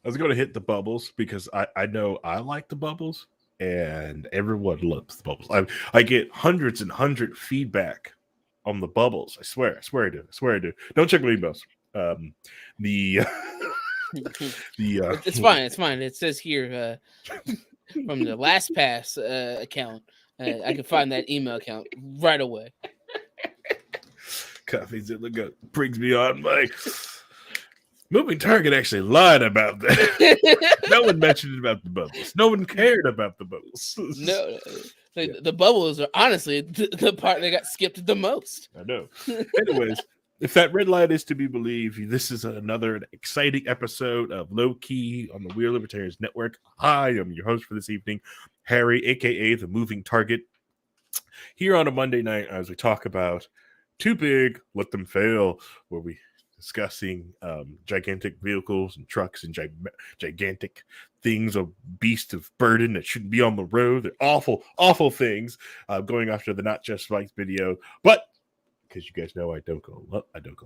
I was going to hit the bubbles because I know I like the bubbles and everyone loves the bubbles. I get hundreds and hundred feedback on the bubbles. I swear I do. I swear I do. Don't check my emails. Um, the the It's fine. It's fine. It says here from the LastPass account. I can find that email account right away. coffees that look up brings me on my moving target actually lied about that. No one mentioned about the bubbles. No one cared about the bubbles. No, Yeah. the bubbles are honestly the part that got skipped the most. I know. Anyways, if that red light is to be believed, this is another exciting episode of Low Key on the Weird Libertarians Network. Hi, I'm your host for this evening, Harry, aka the Moving Target. Here on a Monday night, as we talk about Too Big, Let Them Fail, where we discussing gigantic vehicles and trucks and gigantic things, a beast of burden that shouldn't be on the road. They're awful, awful things. Going after the Not Just Bikes video, but because you guys know I don't go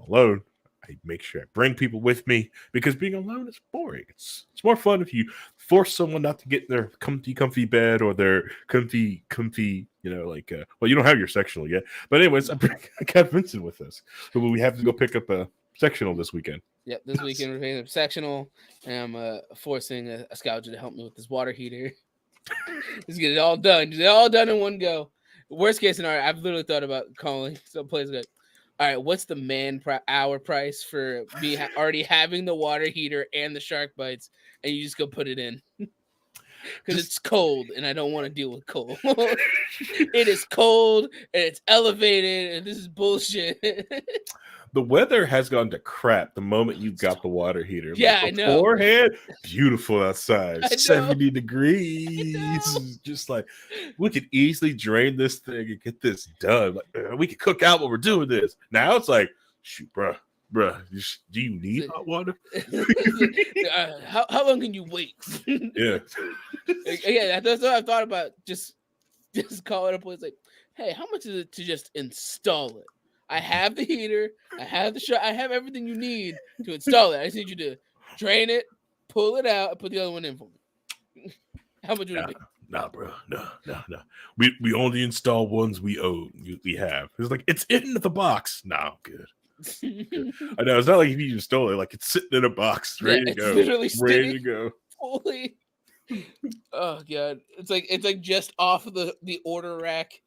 alone. I make sure I bring people with me because being alone is boring. It's more fun if you force someone not to get in their comfy bed or their comfy, well, you don't have your sectional yet. But anyways, I got Vincent with us. So we have to go pick up a sectional this weekend. Yep, this weekend we're picking up sectional, and I'm forcing a scouser to help me with this water heater. Let's get it all done. Get it all done in one go. Worst case scenario, I've literally thought about calling some place like, all right, what's the hour price for me already having the water heater and the shark bites, and you just go put it in? Because it's cold, and I don't want to deal with cold. It is cold, and it's elevated, and this is bullshit. The weather has gone to crap the moment you got the water heater. Yeah, I know. Beforehand, beautiful outside, 70 degrees. Just like, we could easily drain this thing and get this done. Like, we could cook out while we're doing this. Now it's like, shoot, bruh, do you need hot water? How long can you wait? Yeah. Yeah, that's what I thought about. Just calling a place like, hey, how much is it to just install it? I have the heater, I have the I have everything you need to install it. I just need you to drain it, pull it out, and put the other one in for me. How much would it be? Nah, bro. No. We only install ones we own. We have. It's like, it's in the box. No, good. I know, it's not like if you just stole it, like it's sitting in a box, ready to go. Literally ready to go. Holy. Oh god. It's like just off of the order rack.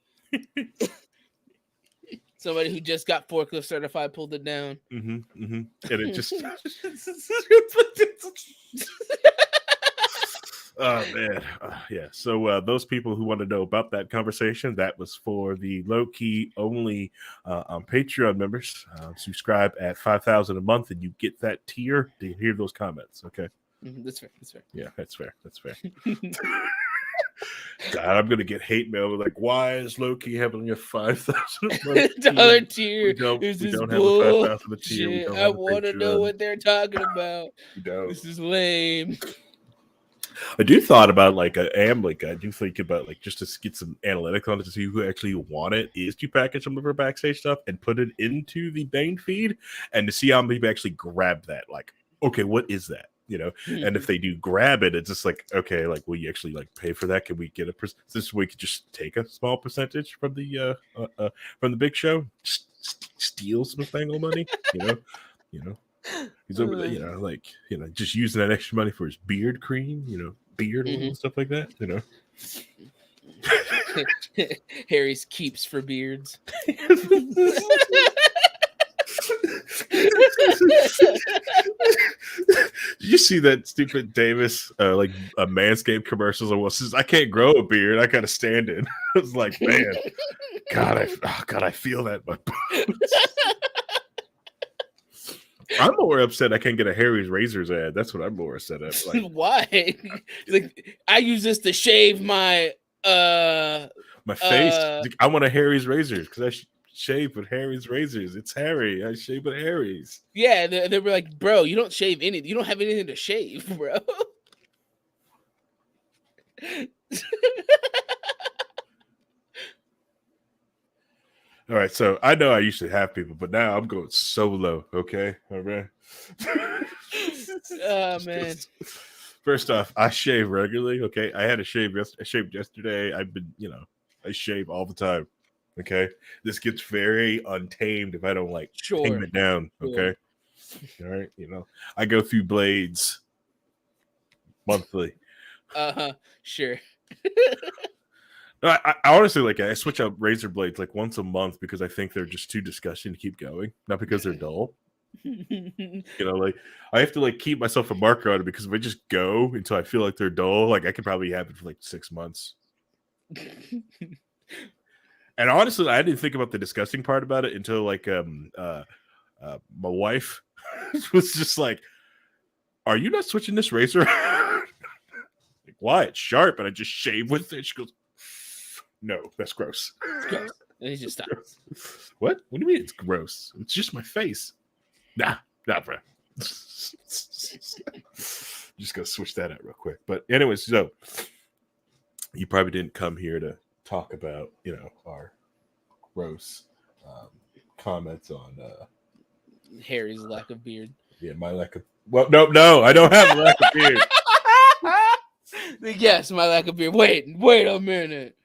Somebody who just got forklift certified pulled it down. And it just oh man. Yeah. So those people who want to know about that conversation, that was for the low key only on Patreon members. Subscribe at 5,000 a month and you get that tier to hear those comments. Okay. That's fair. Yeah, that's fair. God, I'm gonna get hate mail like, why is Loki having a $5,000 tier? We don't have a 5,000 tier. I want to know what they're talking about. This is lame. I do thought about like I do think about like just to get some analytics on it to see who actually want it, is to package some of our backstage stuff and put it into the main feed and to see how many people actually grab that. Like, okay, what is that? And if they do grab it, it's just like, okay, like, will you actually like pay for that? Can we get this we could just take a small percentage from the big show, steal some Fangle money, he's over there, just using that extra money for his beard cream, beard oil and stuff like that, Harry's keeps for beards. Did you see that stupid Davis like a Manscaped commercials? Or says, I can't grow a beard, I gotta stand it. I was like, man, God, I feel that. I'm more upset I can't get a Harry's Razors ad. That's what I'm more upset at. Like, why? Like, I use this to shave my face. I want a Harry's Razors because I shave with Harry's razors. It's Harry. I shave with Harry's. Yeah, they were like, bro, you don't shave anything. You don't have anything to shave, bro. All right, so I know I used to have people, but now I'm going solo. Okay, all right. Oh man. First off, I shave regularly. Okay, I had a shave. I shaved yesterday. I've been, I shave all the time. Okay, this gets very untamed if I don't like tame it down. Okay, all right. I go through blades monthly. Sure. I honestly I switch out razor blades like once a month because I think they're just too disgusting to keep going, not because they're dull. I have to keep myself a marker on it because if I just go until I feel like they're dull, I could probably have it for 6 months. And honestly, I didn't think about the disgusting part about it until my wife was just like, "Are you not switching this razor?" Why? It's sharp, and I just shave with it. She goes, "No, that's gross." And he just stopped. What do you mean it's gross? It's just my face. Nah, bro. Just gonna switch that out real quick. But anyways, so you probably didn't come here to talk about our gross comments on Harry's lack of beard. Yeah, my lack of no, I don't have a lack of beard. Yes, my lack of beard. Wait a minute.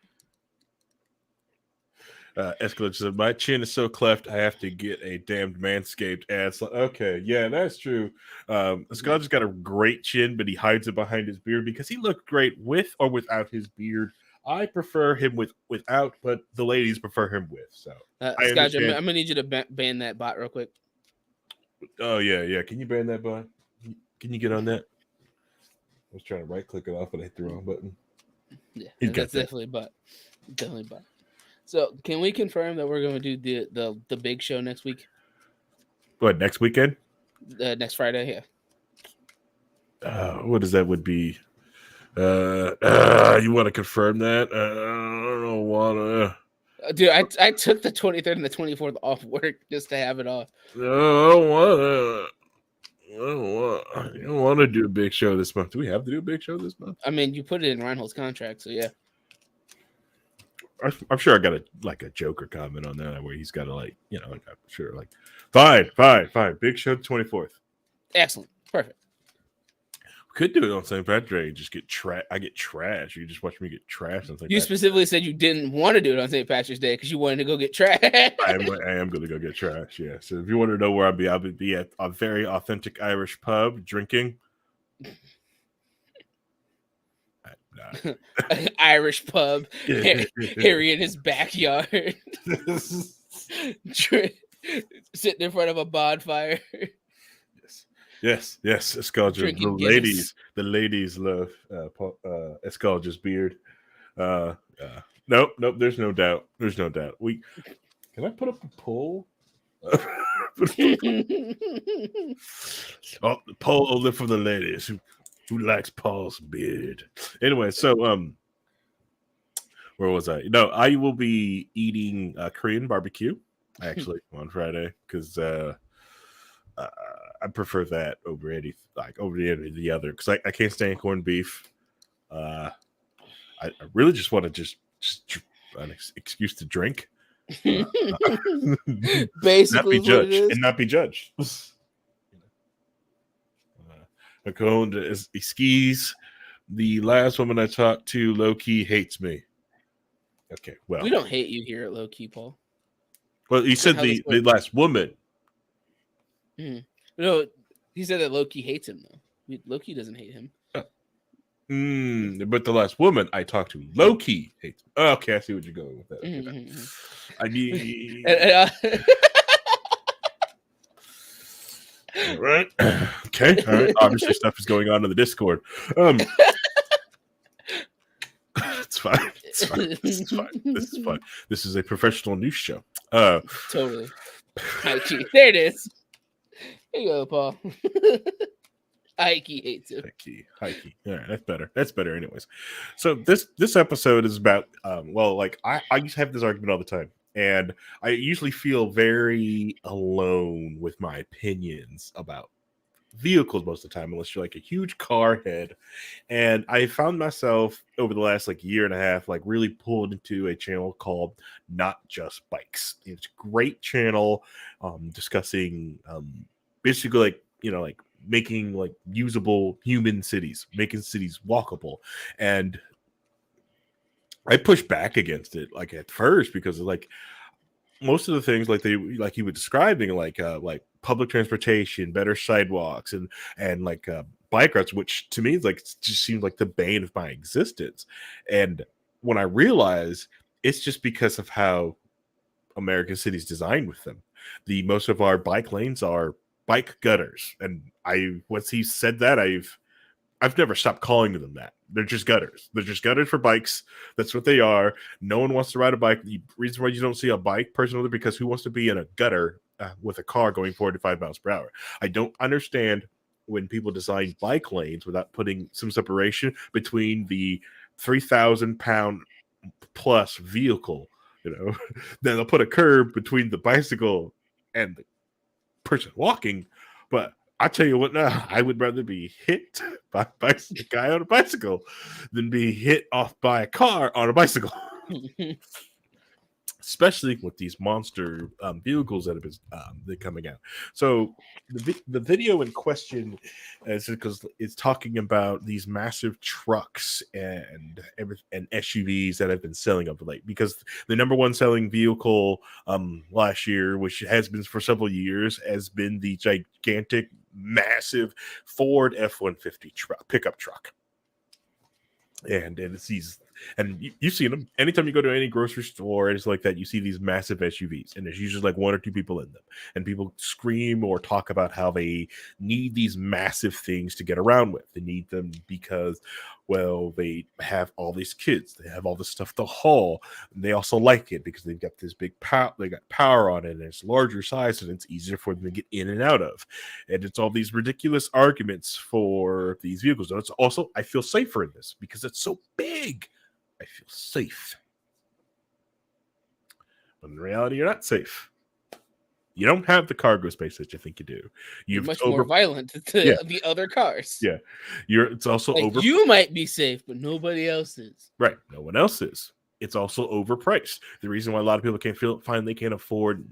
Escalade said, "My chin is so cleft, I have to get a damned manscaped ass." Okay, yeah, that's true. Escalade's got a great chin, but he hides it behind his beard because he looked great with or without his beard. I prefer him without, but the ladies prefer him with. So, Scott, I'm gonna need you to ban that bot real quick. Oh yeah. Can you ban that bot? Can you get on that? I was trying to right click it off, but I hit the wrong button. Yeah, that's definitely a bot. Definitely a bot. So, can we confirm that we're going to do the big show next week? What, next weekend? Next Friday, yeah. What is that? Would be? You want to confirm that? I don't want to. Dude, I took the 23rd and the 24th off work just to have it off. No, I don't want to. I don't want to do a big show this month. Do we have to do a big show this month? I mean, you put it in Reinhold's contract, so yeah. I'm sure I got a Joker comment on that where he's got to I'm sure fine. Big show 24th. Excellent. Perfect. We could do it on St. Patrick's Day and just get I get trash. You just watch me get trash. You specifically said you didn't want to do it on St. Patrick's Day because you wanted to go get trash. I am going to go get trash. Yeah. So if you want to know where I'll be at a very authentic Irish pub drinking. Irish pub, Harry in his backyard, sitting in front of a bonfire. Yes, Escalge. The ladies love Escalge's beard. Nope. There's no doubt. Can I put up a poll? The poll only for the ladies who likes Paul's beard. Anyway, so where was I? No, I will be eating Korean barbecue actually on Friday because I prefer that over any the other because I can't stand corned beef. I really just want to just an excuse to drink, basically, not be judged. He skis. The last woman I talked to, low key, hates me. Okay, well, we don't hate you here at low key, Paul. Well, he said the last woman. No, he said that Loki hates him though. Loki doesn't hate him. But the last woman I talked to, Loki hates him. Oh, okay, I see what you're going with that. I need. All right. Okay. All right. Obviously, stuff is going on in the Discord. It's fine. This is fine. This is a professional news show. Totally. Mikey. There it is. Here you go, Paul. Ike hates him. Ike. All right, that's better. Anyways, so this episode is about I used to have this argument all the time, and I usually feel very alone with my opinions about vehicles most of the time, unless you're like a huge car head. And I found myself over the last year and a half really pulled into a channel called Not Just Bikes. It's a great channel discussing basically making like usable human cities, making cities walkable. And I pushed back against it like at first because like most of the things like you were describing like public transportation, better sidewalks, and like bike routes, which to me like just seems like the bane of my existence. And when I realize it's just because of how American cities designed with them, the most of our bike lanes are bike gutters. And I once he said that, I've never stopped calling them that. They're just gutters. They're just gutters for bikes. That's what they are. No one wants to ride a bike. The reason why you don't see a bike person with it because who wants to be in a gutter with a car going 45 miles per hour? I don't understand when people design bike lanes without putting some separation between the 3,000 pound plus vehicle. Then they'll put a curb between the bicycle and the person walking. But I tell you what, now I would rather be hit by a guy on a bicycle than be hit off by a car on a bicycle. Especially with these monster vehicles that have been they're coming out. So the video in question is because it's talking about these massive trucks and SUVs that have been selling of late. Because the number one selling vehicle last year, which has been for several years, has been the gigantic, massive Ford F-150 pickup truck. And it's these, and you've seen them anytime you go to any grocery store. It's like that. You see these massive SUVs, and there's usually like one or two people in them, and people scream or talk about how they need these massive things to get around with. They need them because, well, they have all these kids, they have all this stuff to haul. And they also like it because they've got this big power, they got power on it, and it's larger size, and it's easier for them to get in and out of. And it's all these ridiculous arguments for these vehicles. And it's also, I feel safer in this because it's so big. I feel safe. But in reality, you're not safe. You don't have the cargo space that you think you do. You're much more violent to the other cars. Yeah. It's also like you might be safe, but nobody else is. Right. No one else is. It's also overpriced. The reason why a lot of people find they can't afford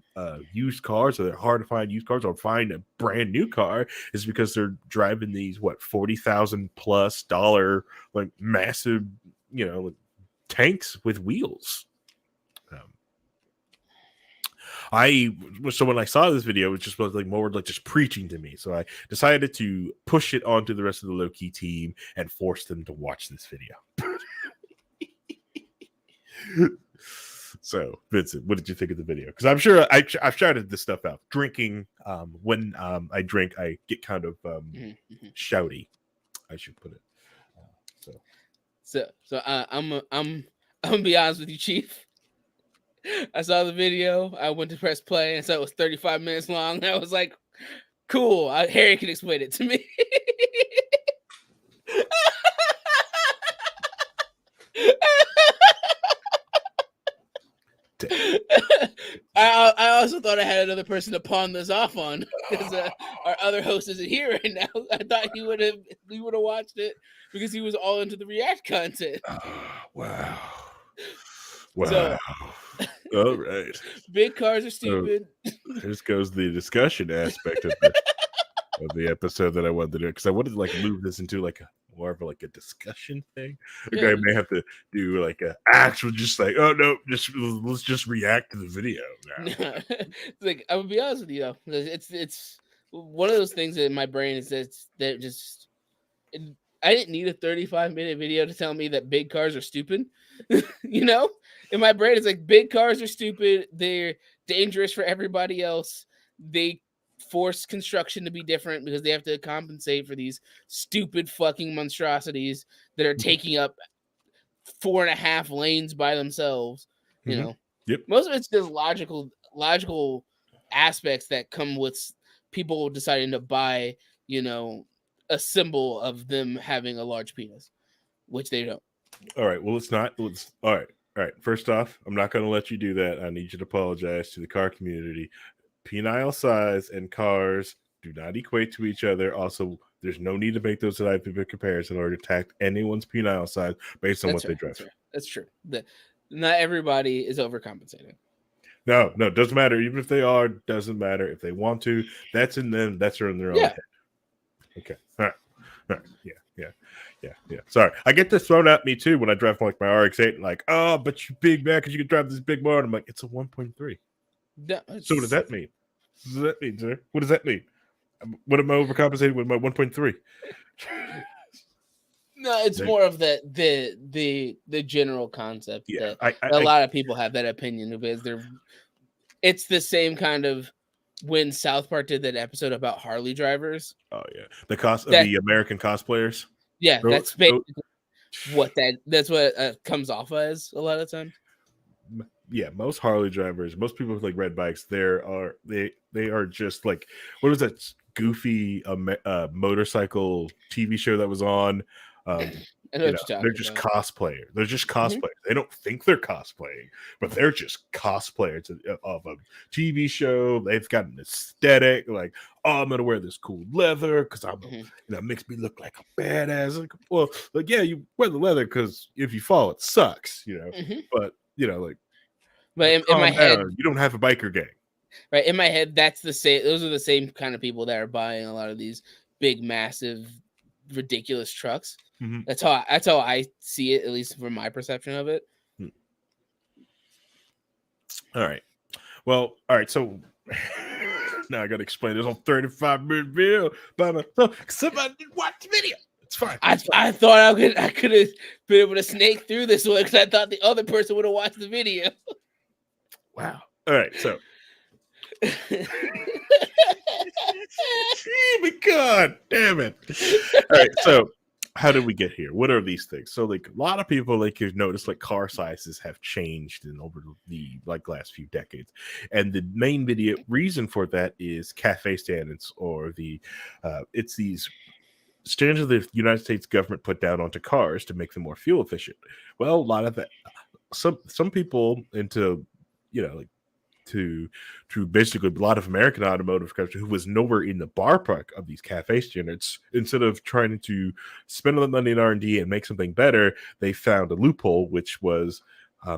used cars, or they're hard to find used cars or find a brand new car, is because they're driving these $40,000+ like massive, tanks with wheels. So when I saw this video, it just was like more like just preaching to me. So I decided to push it onto the rest of the Low-Key team and force them to watch this video. So Vincent, what did you think of the video? Because I'm sure I've shouted this stuff out. Drinking, when I drink, I get kind of shouty. I should put it. So I'm gonna be honest with you, Chief. I saw the video. I went to press play and saw it was 35 minutes long. And I was like, cool. Harry can explain it to me. I also thought I had another person to pawn this off on because our other host isn't here right now. I thought he would have watched it because he was all into the React content. Wow. So, all right. Big cars are stupid. So, here goes the discussion aspect of the episode that I wanted to do, because I wanted to like move this into like more of a discussion thing. Okay, I may have to do like a actual, just like, oh no, let's just react to the video now. Like, I would be honest with you though, it's one of those things that in my brain is that just I didn't need a 35-minute video to tell me that big cars are stupid. In my brain, it's like big cars are stupid. They're dangerous for everybody else. They force construction to be different because they have to compensate for these stupid fucking monstrosities that are taking up 4.5 lanes by themselves. Yep. Most of it's just logical aspects that come with people deciding to buy, a symbol of them having a large penis, which they don't. All right. Well, all right. First off, I'm not going to let you do that. I need you to apologize to the car community. Penile size and cars do not equate to each other. Also, there's no need to make those type of comparison or attack anyone's penile size based on what they drive. That's true. Not everybody is overcompensating. No, it doesn't matter. Even if they are, doesn't matter. If they want to, that's in them. That's in their own head. Okay. All right. All right. Yeah. Sorry, I get this thrown at me too when I drive like my RX-8. Like, oh, but you big man because you can drive this big motor. I'm like, it's a 1.3. So what does that mean? What does that mean, sir? What does that mean? What am I overcompensating with my 1.3? No, it's more of the general concept that a lot of people have that opinion of. It's the same kind of when South Park did that episode about Harley drivers. Oh yeah, the cost of the American cosplayers. Yeah, that's basically that's what comes off as a lot of times. Yeah, most Harley drivers, most people with like red bikes, they are just like, what was that goofy motorcycle TV show that was on? They're just cosplayers. They're just cosplayers. Mm-hmm. They don't think they're cosplaying, but they're just cosplayers of a TV show. They've got an aesthetic, like, oh, I'm gonna wear this cool leather because it makes me look like a badass. Like, well, like, yeah, you wear the leather because if you fall, it sucks, Mm-hmm. But like, but in my head, you don't have a biker gang, right? In my head, that's the same. Those are the same kind of people that are buying a lot of these big, massive, ridiculous trucks. Mm-hmm. That's how I see it, at least from my perception of it. All right. Well, all right. So now I got to explain this whole 35-minute video by myself. Somebody didn't watch the video. It's fine. I thought I could have been able to snake through this one because I thought the other person would have watched the video. Wow. All right. So. God damn it. All right. So how did we get here? What are these things? So like a lot of people, like, you've noticed, like, car sizes have changed in over the like last few decades, and the main video reason for that is cafe standards, or it's these standards the United States government put down onto cars to make them more fuel efficient. Well, a lot of that, some people into like to basically a lot of American automotive companies who was nowhere in the ballpark of these cafe standards, instead of trying to spend all the money in R&D and make something better, they found a loophole, which was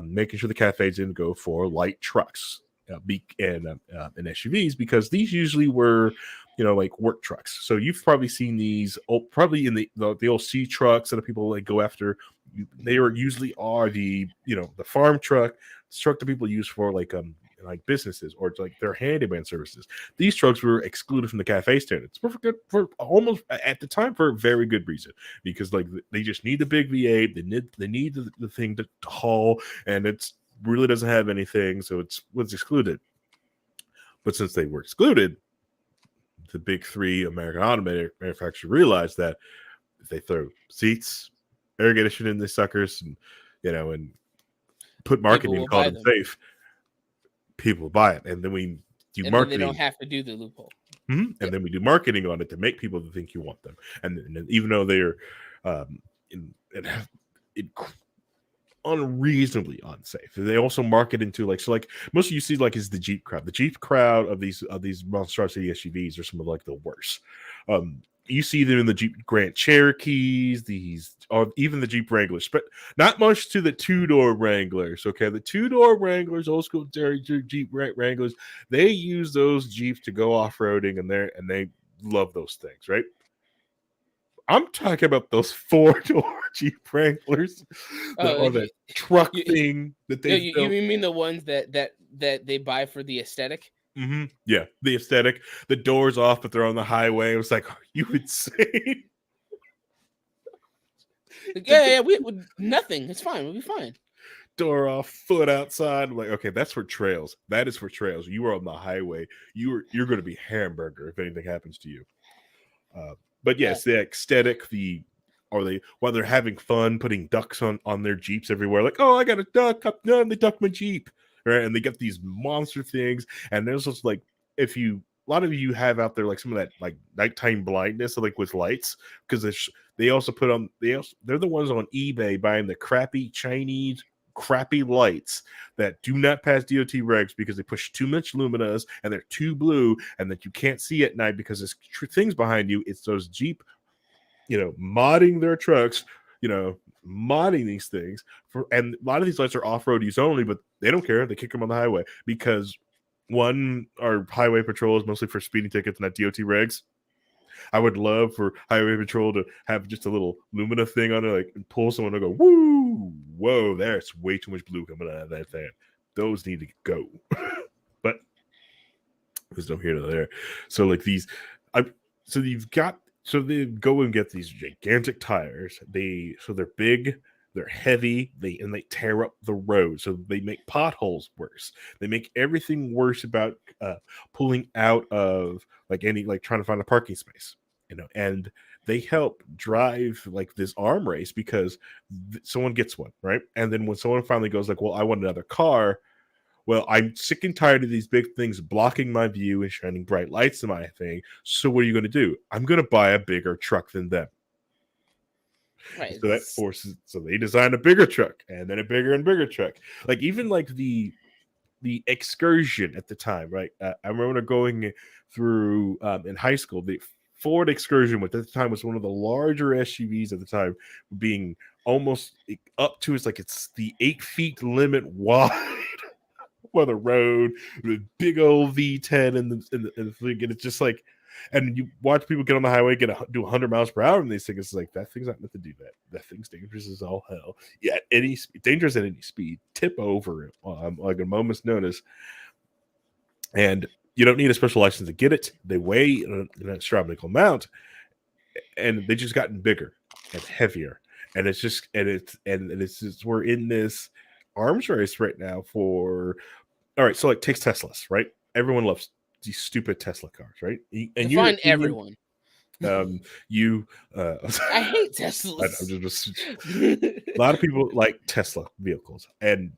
making sure the cafes didn't go for light trucks and SUVs, because these usually were like work trucks. So you've probably seen these probably in the old C trucks that people like go after. They usually are the the farm truck that people use for like businesses, or like their handyman services. These trucks were excluded from the cafe standards for almost at the time for a very good reason, because like they just need the big V8, they need the thing to haul, and it's really doesn't have anything, so it was excluded. But since they were excluded, the big three American automotive manufacturers realized that if they throw seats, air conditioning in these suckers, and and put marketing and call them safe, people buy it. And then we do marketing. Then they don't have to do the loophole. Mm-hmm. And then we do marketing on it to make people think you want them. And even though they're unreasonably unsafe, they also market into like most of you see like is the Jeep crowd. The Jeep crowd of these monstrosity SUVs are some of like the worst. You see them in the Jeep Grand Cherokees, or even the Jeep Wranglers, but not much to the two-door Wranglers. Okay, the two-door Wranglers, old school Jeep Wranglers, they use those Jeeps to go off-roading, and they love those things, right? I'm talking about those four-door Jeep Wranglers, or the truck thing that they. You mean the ones that they buy for the aesthetic? Mm-hmm. Yeah, the aesthetic. The doors off, but they're on the highway. It was like, are you insane? Yeah, we nothing. It's fine. We'll be fine. Door off, foot outside. I'm like, okay, that's for trails. That is for trails. You are on the highway. You're going to be hamburger if anything happens to you. But yes, the aesthetic. While they're having fun putting ducks on their Jeeps everywhere. Like, oh, I got a duck. They ducked my Jeep. Right, and they got these monster things, and there's just like a lot of you have out there like some of that like nighttime blindness, like with lights, because they're the ones on eBay buying the crappy Chinese crappy lights that do not pass DOT regs because they push too much luminous and they're too blue, and that you can't see at night because there's things behind you. It's those Jeep, modding their trucks, modding these things and a lot of these lights are off-road use only, but they don't care. They kick them on the highway because one, our highway patrol is mostly for speeding tickets, not DOT regs. I would love for Highway Patrol to have just a little Lumina thing on it, like and pull someone and go, woo, whoa, there's way too much blue coming out of that thing. Those need to go. But there's no here to there. So like these, so you've got, so they go and get these gigantic tires. They're big, they're heavy, they tear up the road. So they make potholes worse. They make everything worse about pulling out of like trying to find a parking space, and they help drive like this arm race because someone gets one, right? And then when someone finally goes like, well, I want another car. Well, I'm sick and tired of these big things blocking my view and shining bright lights in my thing. So what are you going to do? I'm going to buy a bigger truck than them. Right. So that forces. So they design a bigger truck, and then a bigger and bigger truck. Like even like the Excursion at the time, right? I remember going through in high school. The Ford Excursion, which at the time was one of the larger SUVs at the time, being almost up to it's the 8 feet limit wide. For the road with big old V10 and the thing, and it's just like, and you watch people get on the highway, do 100 miles per hour, and these things, it's like that thing's not meant to do that. That thing's dangerous as all hell. Yeah, dangerous at any speed, tip over like a moment's notice, and you don't need a special license to get it. They weigh an astronomical amount, and they just gotten bigger and heavier, and it's just we're in this arms race right now for. All right, so like takes Teslas, right? Everyone loves these stupid Tesla cars, right? And define everyone. You I hate Teslas. A lot of people like Tesla vehicles, and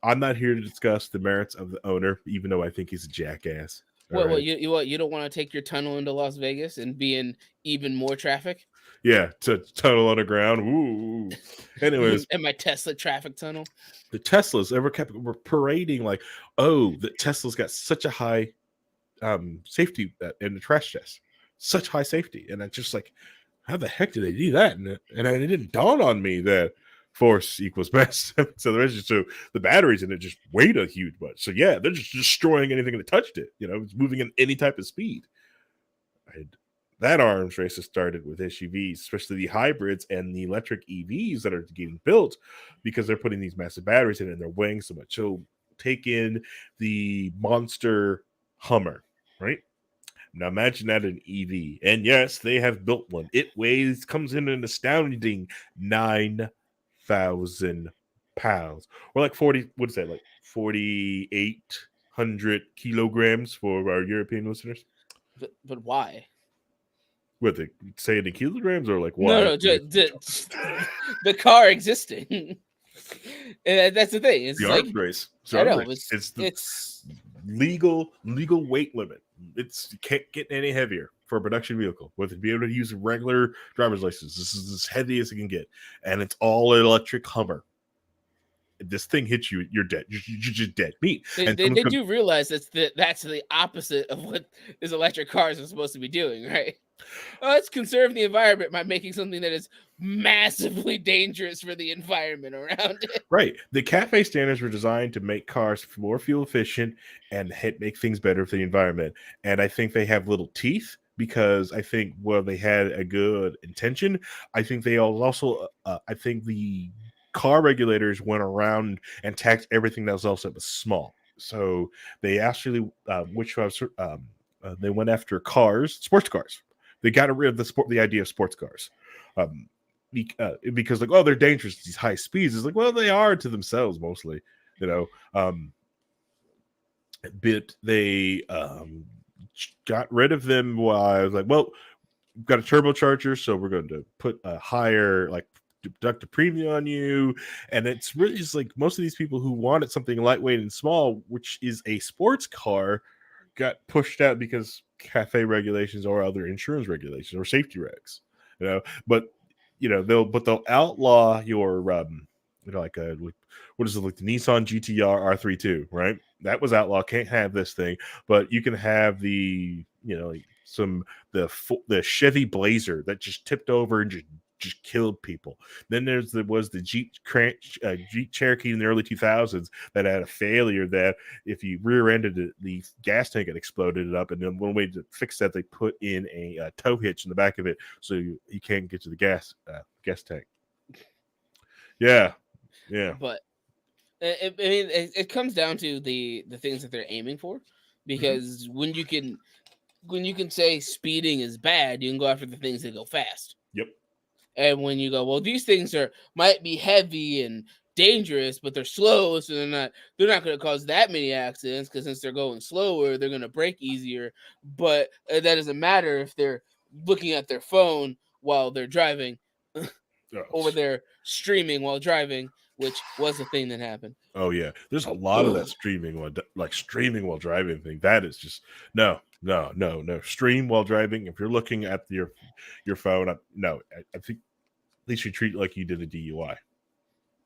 I'm not here to discuss the merits of the owner, even though I think he's a jackass. What you don't want to take your tunnel into Las Vegas and be in even more traffic? Yeah, to tunnel underground. Ooh. Anyways, and my Tesla traffic tunnel. The Teslas were parading like, oh, the Tesla's got such a high safety in the crash test, such high safety, and I just like, how the heck did they do that? And it didn't dawn on me that force equals mass. So the batteries in it just weighed a huge much. So yeah, they're just destroying anything that touched it. It's moving at any type of speed. That arms race has started with SUVs, especially the hybrids and the electric EVs that are getting built because they're putting these massive batteries in it and they're weighing so much. So take in the monster Hummer, right? Now imagine that an EV. And yes, they have built one. It comes in an astounding 9,000 pounds. Or like 40, what is that, like 4,800 kilograms for our European listeners? But why? What, they say it in kilograms or like why? No, the car existing. And that's the thing. It's the like arms race. I know It's legal weight limit. You can't get any heavier for a production vehicle. With it be able to use a regular driver's license, this is as heavy as it can get, and it's all electric Hummer. If this thing hits you, you're dead. You're just dead meat. They do realize that's the opposite of what these electric cars are supposed to be doing, right? Let's conserve the environment by making something that is massively dangerous for the environment around it. Right. The CAFE standards were designed to make cars more fuel efficient and make things better for the environment. And I think they have little teeth because I think, they had a good intention. I think they also, I think the car regulators went around and taxed everything that was small. So they actually, they went after sports cars. They got rid of the idea of sports cars, because like, oh, they're dangerous at these high speeds. It's like, well, they are to themselves mostly, But they got rid of them. While I was like, well, we've got a turbocharger, so we're going to put a higher deduct a premium on you, and it's really just like most of these people who wanted something lightweight and small, which is a sports car, got pushed out because CAFE regulations or other insurance regulations or safety regs, but they'll outlaw your what is it, like the Nissan GTR R32, right? That was outlawed. Can't have this thing, but you can have the the Chevy Blazer that just tipped over and just just killed people. Then was the Jeep Cherokee in the early 2000s that had a failure that if you rear-ended it, the gas tank had exploded it up. And then one way to fix that, they put in a tow hitch in the back of it so you can't get to the gas tank. Yeah. But it comes down to the things that they're aiming for, because when you can say speeding is bad, you can go after the things that go fast. Yep. And when you go, well, these things might be heavy and dangerous, but they're slow, so they're not going to cause that many accidents, because since they're going slower, they're going to brake easier. But that doesn't matter if they're looking at their phone while they're driving, or they're streaming while driving, which was a thing that happened. Oh yeah, there's a lot of that streaming while driving thing. That is just no. Stream while driving. If you're looking at your phone, I think at least you treat it like you did a DUI.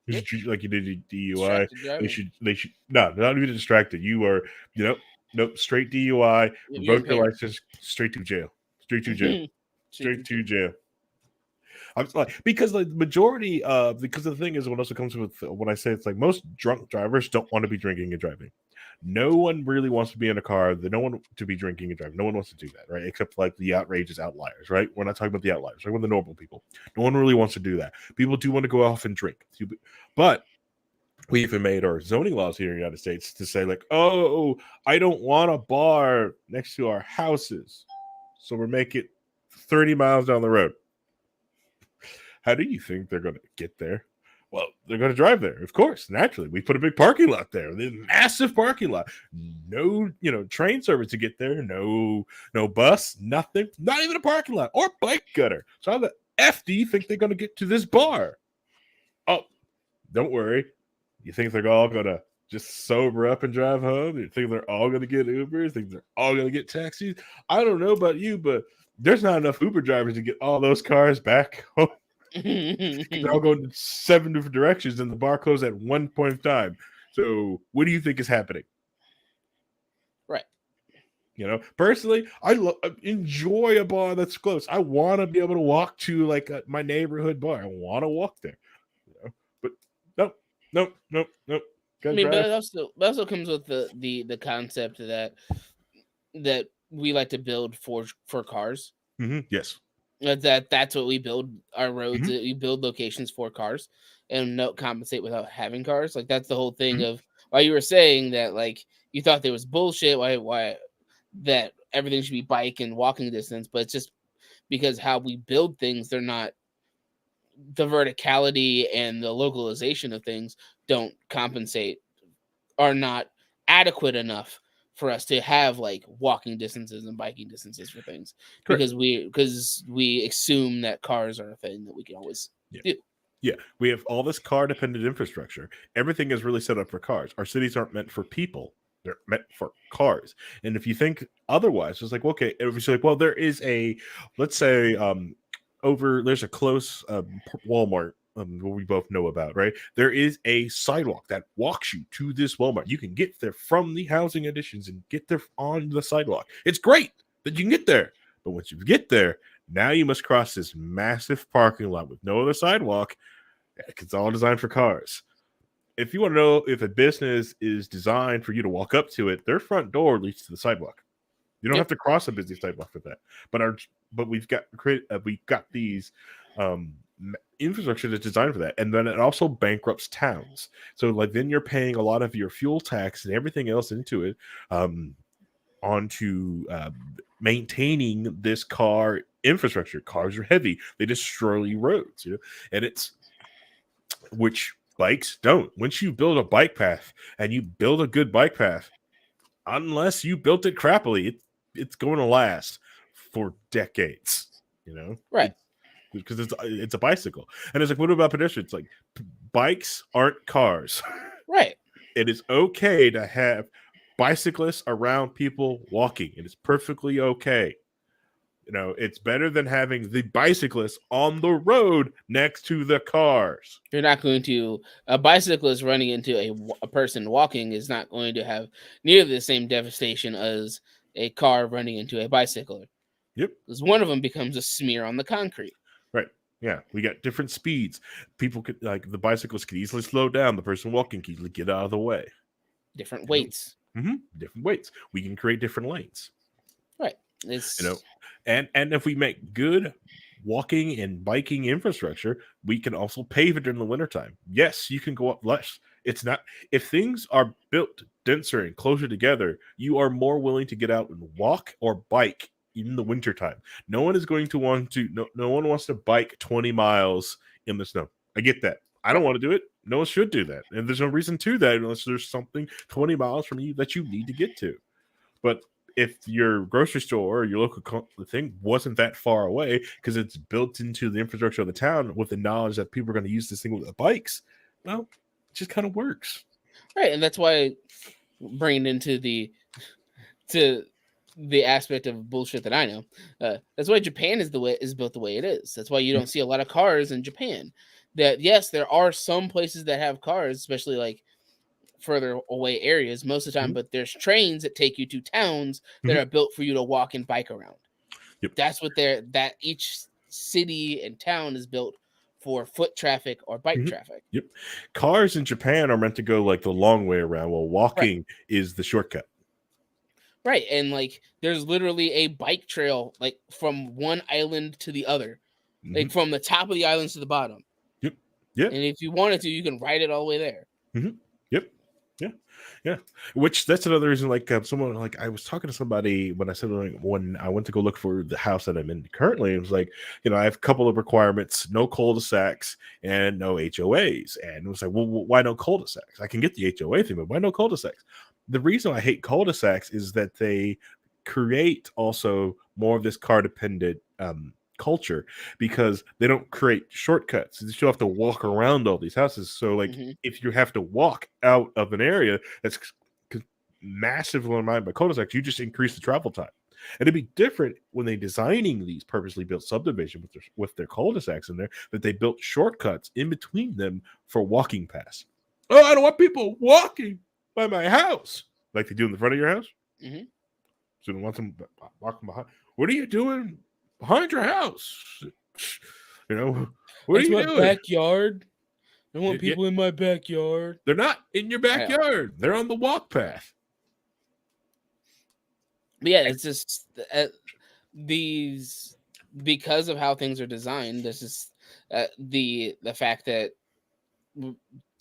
You should treat it like you did a DUI. They should not even distracted. You are nope, straight DUI. Revoke your license. Straight to jail. Straight to jail. I'm like, because the majority because the thing is, what also comes with when I say it's like most drunk drivers don't want to be drinking and driving. No one really wants to be in a car. They don't want to be drinking and driving. No one wants to do that, right? Except like the outrageous outliers, right? We're not talking about the outliers, right? We're the normal people. No one really wants to do that. People do want to go off and drink, but we even made our zoning laws here in the United States to say like, oh, I don't want a bar next to our houses, so we're making it 30 miles down the road. How do you think they're going to get there? Well, they're going to drive there, of course. Naturally, we put a big parking lot there. There's a massive parking lot. No, train service to get there. No bus. Nothing. Not even a parking lot or bike gutter. So how the F do you think they're going to get to this bar? Oh, don't worry. You think they're all going to just sober up and drive home? You think they're all going to get Ubers? You think they're all going to get taxis? I don't know about you, but there's not enough Uber drivers to get all those cars back home. They're all going in 7 different directions, and the bar closed at one point in time. So, what do you think is happening? Right. Personally, I enjoy a bar that's close. I want to be able to walk to like my neighborhood bar. I want to walk there. But nope. I mean, but it also comes with the concept that we like to build for cars. Mm-hmm. Yes. That's what we build our roads. Mm-hmm. We build locations for cars and not compensate without having cars. Like that's the whole thing of why you were saying that like you thought there was bullshit. Why that everything should be bike and walking distance, but it's just because how we build things, they're not the verticality and the localization of things don't compensate, are not adequate enough for us to have like walking distances and biking distances for things. Correct. because we assume that cars are a thing that we can always do. Yeah, we have all this car dependent infrastructure. Everything is really set up for cars. Our cities aren't meant for people. They're meant for cars. And if you think otherwise, it's like, okay, it's like, well, there is let's say there's a close Walmart we both know about, right? There is a sidewalk that walks you to this Walmart. You can get there from the housing additions and get there on the sidewalk. It's great that you can get there. But once you get there, now you must cross this massive parking lot with no other sidewalk. It's all designed for cars. If you want to know if a business is designed for you to walk up to it, their front door leads to the sidewalk. You don't have to cross a busy sidewalk for that. But we've got these infrastructure that's designed for that, and then it also bankrupts towns. So like then you're paying a lot of your fuel tax and everything else into it onto maintaining this car infrastructure. Cars are heavy; they destroy roads, and it's which bikes don't. Once you build a bike path and you build a good bike path, unless you built it crappily, it's going to last for decades. Right. Because it's a bicycle. And it's like, what about pedestrians? Like, bikes aren't cars. Right. It is okay to have bicyclists around people walking. It is perfectly okay. It's better than having the bicyclists on the road next to the cars. You're not going to a bicyclist running into a person walking is not going to have nearly the same devastation as a car running into a bicycler. Yep. Because one of them becomes a smear on the concrete. Right. Yeah, we got different speeds. People could like the bicycles could easily slow down. The person walking could easily get out of the way. Different You know, weights. different weights. We can create different lanes. Right. You know, It's and if we make good walking and biking infrastructure, we can also pave it during the wintertime. Yes, you can go up less. It's not if things are built denser and closer together, you are more willing to get out and walk or bike in the wintertime. No one is going to want to no one wants to bike 20 miles in the snow. I get that. I don't right. want to do it. No one should do that. And there's no reason to that unless there's something 20 miles from you that you need to get to. But if your grocery store or your local thing wasn't that far away because it's built into the infrastructure of the town with the knowledge that people are going to use this thing with the bikes, well, it just kind of works. Right. And that's why bringing into to the aspect of bullshit that I know. That's why Japan is built the way it is. That's why you don't see a lot of cars in Japan. That yes, there are some places that have cars, especially like further away areas most of the time, Mhm. but there's trains that take you to towns that Mhm. are built for you to walk and bike around. Yep. That's what that each city and town is built for foot traffic or bike Mhm. traffic. Yep. Cars in Japan are meant to go like the long way around, while Right. walking is the shortcut. Right. And like there's literally a bike trail like from one island to the other. Mhm. Like from the top of the islands to the bottom. Yep. Yep. And if you wanted to, you can ride it all the way there. Yep. Yeah. Yeah. Which that's another reason. Like someone like I was talking to somebody when I said like, when I went to go look for the house that I'm in currently. It was like I have a couple of requirements: no cul-de-sacs and no HOAs. And it was like, well, why no cul-de-sacs? I can get the HOA thing, but why no cul-de-sacs? The reason I hate cul-de-sacs is that they create also more of this car dependent culture because they don't create shortcuts. You still have to walk around all these houses. So, like, Hmm. if you have to walk out of an area that's massively mined by cul-de-sacs, you just increase the travel time. And it'd be different when they designing these purposely built subdivision with their cul-de-sacs in there that they built shortcuts in between them for walking paths. Oh, I don't want people walking by my house like they do in the front of your house. Hmm. So don't want them walking behind. What are you doing behind your house? What are That's you my doing? backyard. I want Yeah, people in my backyard. they're not in your I know. backyard. They're on the walk path. But yeah, it's just these because of how things are designed. This is the fact that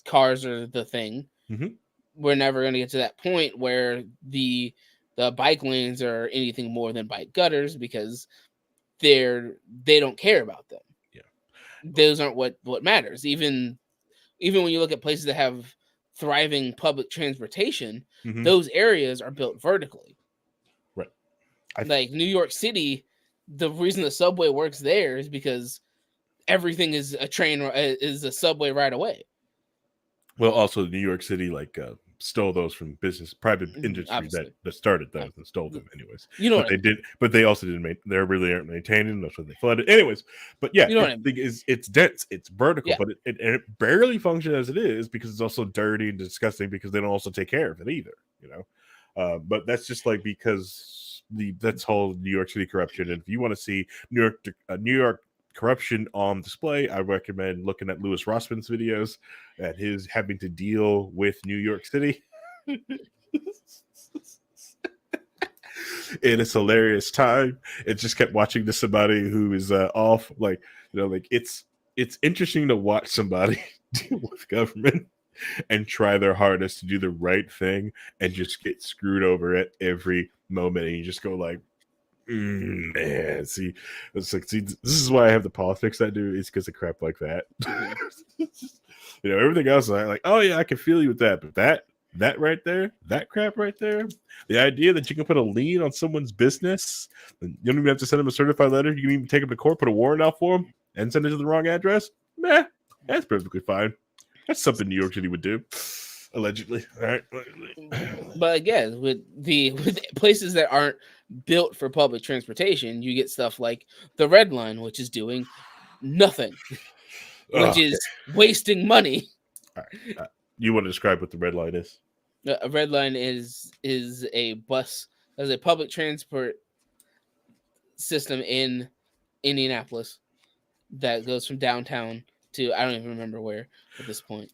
cars are the thing. Mm-hmm. We're never going to get to that point where the bike lanes are anything more than bike gutters because they don't care about them. Yeah. Those aren't what matters. Even when you look at places that have thriving public transportation, Mm-hmm. those areas are built vertically. Right. I Like New York City, the reason the subway works there is because everything is is a subway right away. Well, also New York City stole those from private industry Obviously, that started Uh, those and stole them anyways. you know But what I they mean. did. But they also didn't make. They really aren't maintaining. That's what they flooded. Anyways, but yeah, You know what I mean. it's dense. It's vertical, Yeah, but it barely functions as it is because it's also dirty and disgusting because they don't also take care of it either. But that's just like because that's whole New York City corruption. And if you want to see New York corruption on display, I recommend looking at Louis Rossman's videos at his having to deal with New York City. It is hilarious time. It just kept watching to somebody who is off, it's interesting to watch somebody deal with government and try their hardest to do the right thing and just get screwed over at every moment. And you just go like, man, see, this is why I have the politics I do. It's because of crap like that. mhm. Everything else, I like. Oh yeah, I can feel you with that, but that right there, that crap right there, the idea that you can put a lien on someone's business, and you don't even have to send them a certified letter. You can even take them to court, put a warrant out for them, and send it to the wrong address. Meh, that's perfectly fine. That's something New York City would do, allegedly. All right. But again, with places that aren't built for public transportation, you get stuff like the Red Line, which is doing nothing, which Okay. is wasting money. All right. You want to describe what the red line is? A Red Line is a bus as a public transport system in Indianapolis that goes from downtown to I don't even remember where at this point.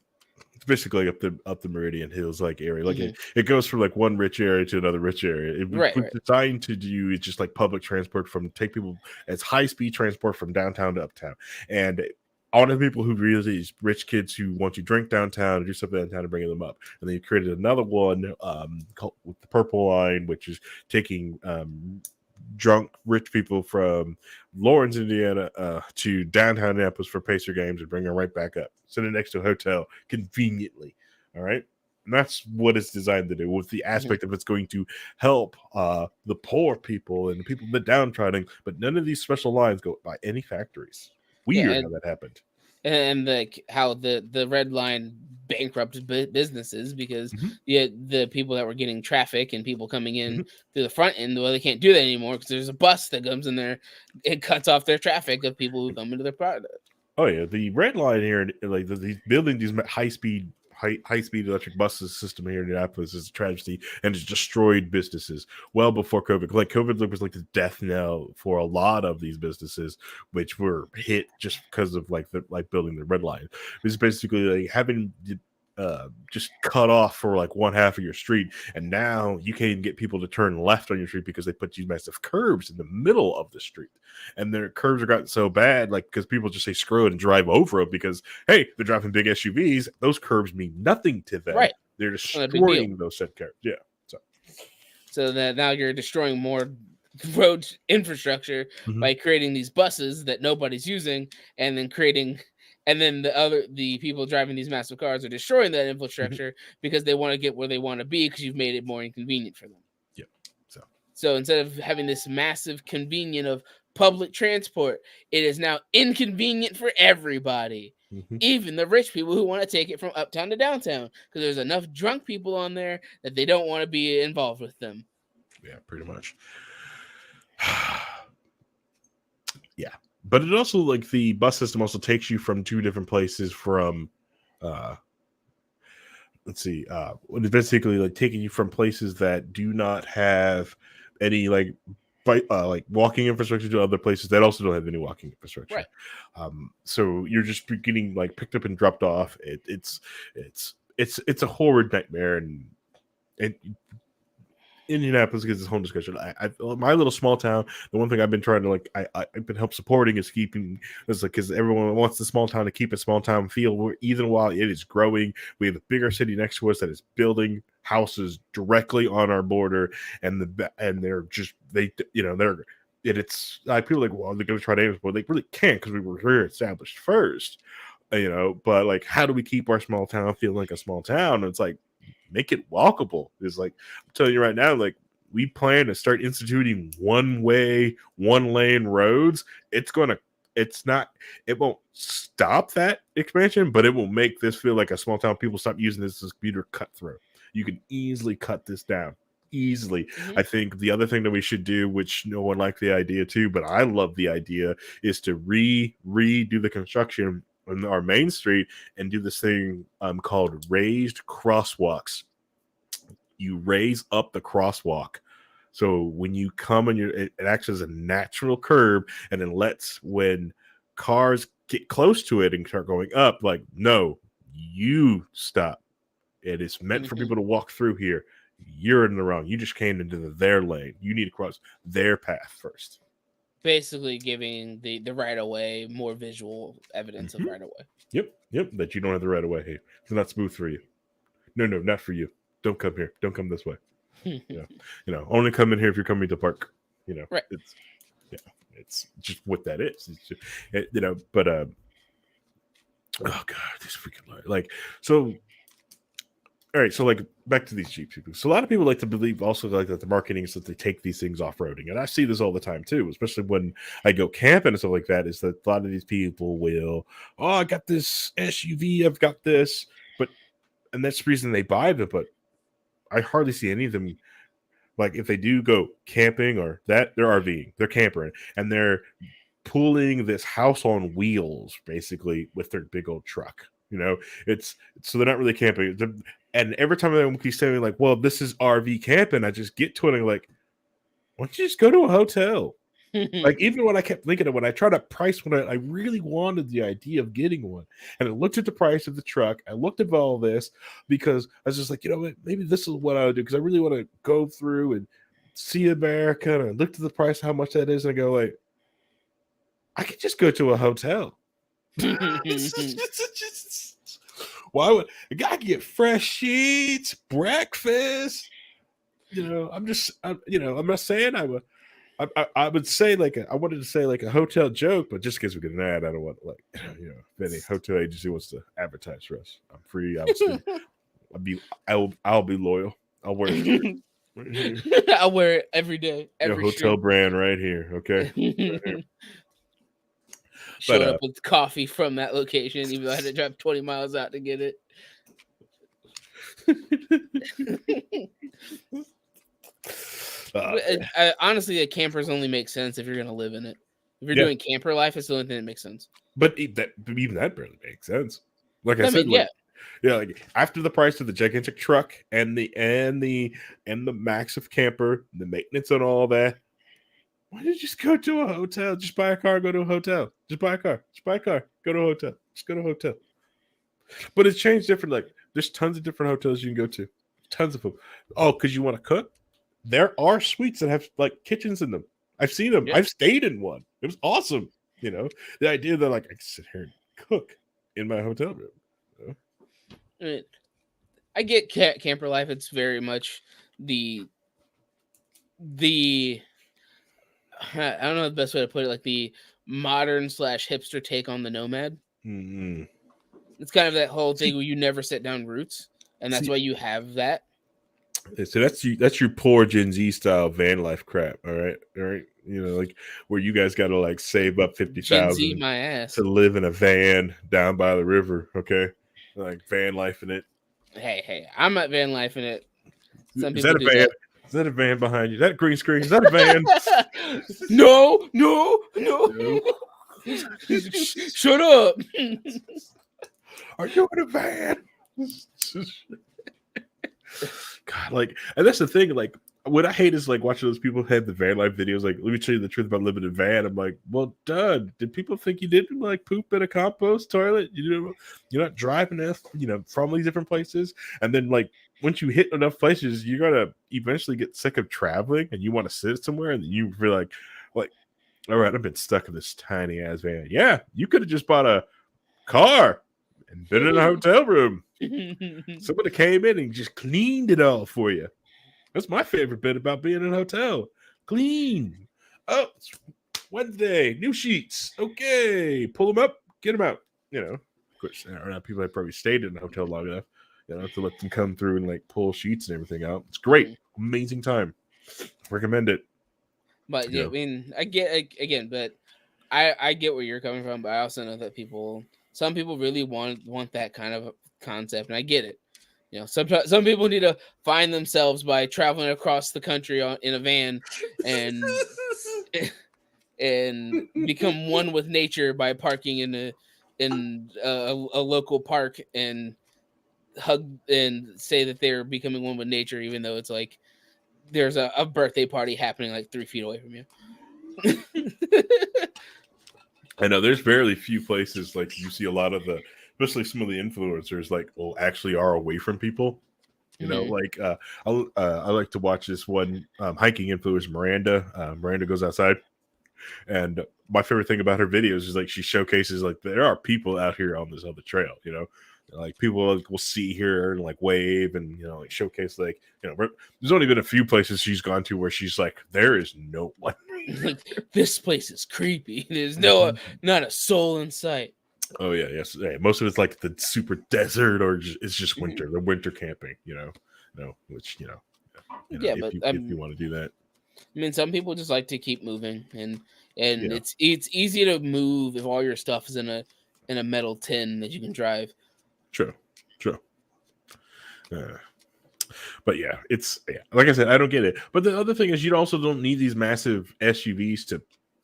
It's basically up the Meridian Hills like area. Like Hmm. it goes from like one rich area to another rich area. It Right, was right. designed to do it's just like public transport from take people as high speed transport from downtown to uptown. And all the people who really these rich kids who want to drink downtown and do something downtown and bringing them up. And then you created another one called with the Purple Line, which is taking drunk rich people from Lawrence, Indiana, to downtown Annapolis for Pacer games and bring them right back up, sitting next to a hotel conveniently. All right. And that's what it's designed to do with the Hmm. aspect of it's going to help the poor people and the people the downtrodden, but none of these special lines go by any factories. Yeah, Weird how that happened. and like how the red line bankrupted businesses because Mm-hmm. the people that were getting traffic and people coming in Mm-hmm. through the front end, well, they can't do that anymore because there's a bus that comes in there. It cuts off their traffic of people who come into their product. Oh yeah, the red line here, like these building these high speed electric buses system here in Indianapolis is a tragedy and it's destroyed businesses well before COVID. Like COVID was like the death knell for a lot of these businesses, which were hit just because of like the building the red line. It's basically like having just cut off for like one half of your street, and now you can't even get people to turn left on your street because they put these massive curbs in the middle of the street, and their curbs are gotten so bad, like because people just say screw it and drive over it because hey, they're driving big SUVs. Those curbs mean nothing to them. Right, They're not a big deal. destroying those said curbs. Yeah. So that now you're destroying more road infrastructure Mhm, by creating these buses that nobody's using, and then creating, and then the people driving these massive cars are destroying that mhm. infrastructure because they want to get where they want to be because you've made it more inconvenient for them. Yeah. So. So instead of having this massive convenient of public transport, it is now inconvenient for everybody. Mhm. Even the rich people who want to take it from uptown to downtown because there's enough drunk people on there that they don't want to be involved with them. Yeah, pretty much. Yeah, but it also like the bus system also takes you from two different places from uh let's see, it's basically like taking you from places that do not have any like walking infrastructure to other places that also don't have any walking infrastructure. Right. So you're just getting like picked up and dropped off. It's a horrid nightmare, and Indianapolis gets its own discussion. My little small town. The one thing I've been trying to I've been help supporting is keeping is like because everyone wants the small town to keep a small town feel. Even while it is growing, we have a bigger city next to us that is building houses directly on our border, and they're just they're. It's people are like, well, they're going to try to, well, they really can't because we were here established first, But like, how do we keep our small town feeling like a small town? And it's like, make it walkable. It's like I'm telling you right now, like we plan to start instituting one way, one lane roads. It's not, it won't stop that expansion, but it will make this feel like a small town. People stop using this as computer cut through. You can easily cut this down. Easily. Hmm. I think the other thing that we should do, which no one liked the idea too, but I love the idea, is to redo the construction on our main street and do this thing called raised crosswalks. You raise up the crosswalk. So when you come and it acts as a natural curb and then lets when cars get close to it and start going up, like, no, you stop. It is meant for Hmm. people to walk through here. You're in the wrong. You just came into their lane. You need to cross their path first. Basically, giving the right of way more visual evidence of Mm-hmm. right of way. Yep. That you don't have the right of way here. It's not smooth for you. No, not for you. Don't come here. Don't come this way. Only come in here if you're coming to park. Right. It's it's just what that is. It's just, but oh god, this freaking like so. All right, so like back to these Jeep people. So a lot of people like to believe also like that the marketing is that they take these things off roading, and I see this all the time too, especially when I go camping and stuff like that. Is that a lot of these people will, oh, I got this SUV, I've got this, and that's the reason they buy them. But I hardly see any of them. Like if they do go camping or that, they're RVing, they're camping, and they're pulling this house on wheels basically with their big old truck. It's so they're not really camping. And every time they keep saying like, "Well, this is RV camping," I just get to it and I'm like, "Why don't you just go to a hotel? Like, even when I kept thinking of when I tried to price one, I really wanted the idea of getting one. And I looked at the price of the truck. I looked at all this because I was just like, you know what, maybe this is what I would do because I really want to go through and see America. And I looked at the price, how much that is, and I go like, I could just go to a hotel. Why would a guy get fresh sheets, breakfast? You know, I'm not saying I would. I would say I wanted to say like a hotel joke, but just because we get an ad, I don't want like if any hotel agency wants to advertise for us, I'm free. I'll be loyal. I'll wear it. I'll wear it every day. Every hotel brand right here. Okay. Right here. Showed up with coffee from that location, even though I had to drive 20 miles out to get it. Honestly, a campers only make sense if you're going to live in it. If you're doing camper life, it's the only thing that makes sense. But even that barely makes sense. Like I said, like after the price of the gigantic truck and the massive camper, the maintenance and all that, why don't you just go to a hotel? Just buy a car, go to a hotel. Just buy a car. Just buy a car. Go to a hotel. Just go to a hotel. But it's changed different. Like there's tons of different hotels you can go to. Tons of them. Oh, because you want to cook? There are suites that have like kitchens in them. I've seen them. Yeah. I've stayed in one. It was awesome. You know, the idea that like I can sit here and cook in my hotel room. You know? I get camper life. It's very much the I don't know the best way to put it, like the modern / hipster take on the nomad. Mm-hmm. It's kind of that whole thing where you never set down roots, and that's why you have that. So that's your poor Gen Z style van life crap. All right. You know, like where you guys got to like save up $50,000 to live in a van down by the river. Okay, like van life in it. Hey, I'm not van life in it. Some people do that. Is that a van behind you? Is that a green screen? Is that a van? No. Shut up. Are you in a van? God, like, and that's the thing. Like, what I hate is like watching those people have the van life videos. Like, let me tell you the truth about living in a van. I'm like, well, done. Did people think you didn't like poop in a compost toilet? You're not driving from these different places, and then like once you hit enough places, you're gonna eventually get sick of traveling, and you want to sit somewhere, and you feel like, all right, I've been stuck in this tiny ass van. Yeah, you could have just bought a car and been in a hotel room. Somebody came in and just cleaned it all for you. That's my favorite bit about being in a hotel. Clean. Oh, it's Wednesday, new sheets. Okay, pull them up, get them out. You know, of course, people have probably stayed in a hotel long enough, to let them come through and like pull sheets and everything out. It's great, amazing time. Recommend it. But yeah, I mean, I get again, but I get where you're coming from, but I also know that some people really want that kind of concept, and I get it. Some people need to find themselves by traveling across the country in a van and become one with nature by parking in a local park and hug and say that they're becoming one with nature, even though it's like there's a birthday party happening like 3 feet away from you. I know there's very few places like you see a lot of especially some of the influencers actually are away from people. Like I like to watch this one hiking influencer, Miranda. Miranda goes outside, and my favorite thing about her videos is like she showcases like there are people out here on this other trail. Like people will see her and like wave and like showcase there's only been a few places she's gone to where she's like there is no one. This place is creepy. There's not a soul in sight. Oh yeah, yes. Yeah, most of it's like the super desert or it's just winter. The winter camping, which if you want to do that. I mean, some people just like to keep moving, and it's easy to move if all your stuff is in a metal tin that you can drive. True. But yeah, like I said, I don't get it. But the other thing is, you also don't need these massive SUVs to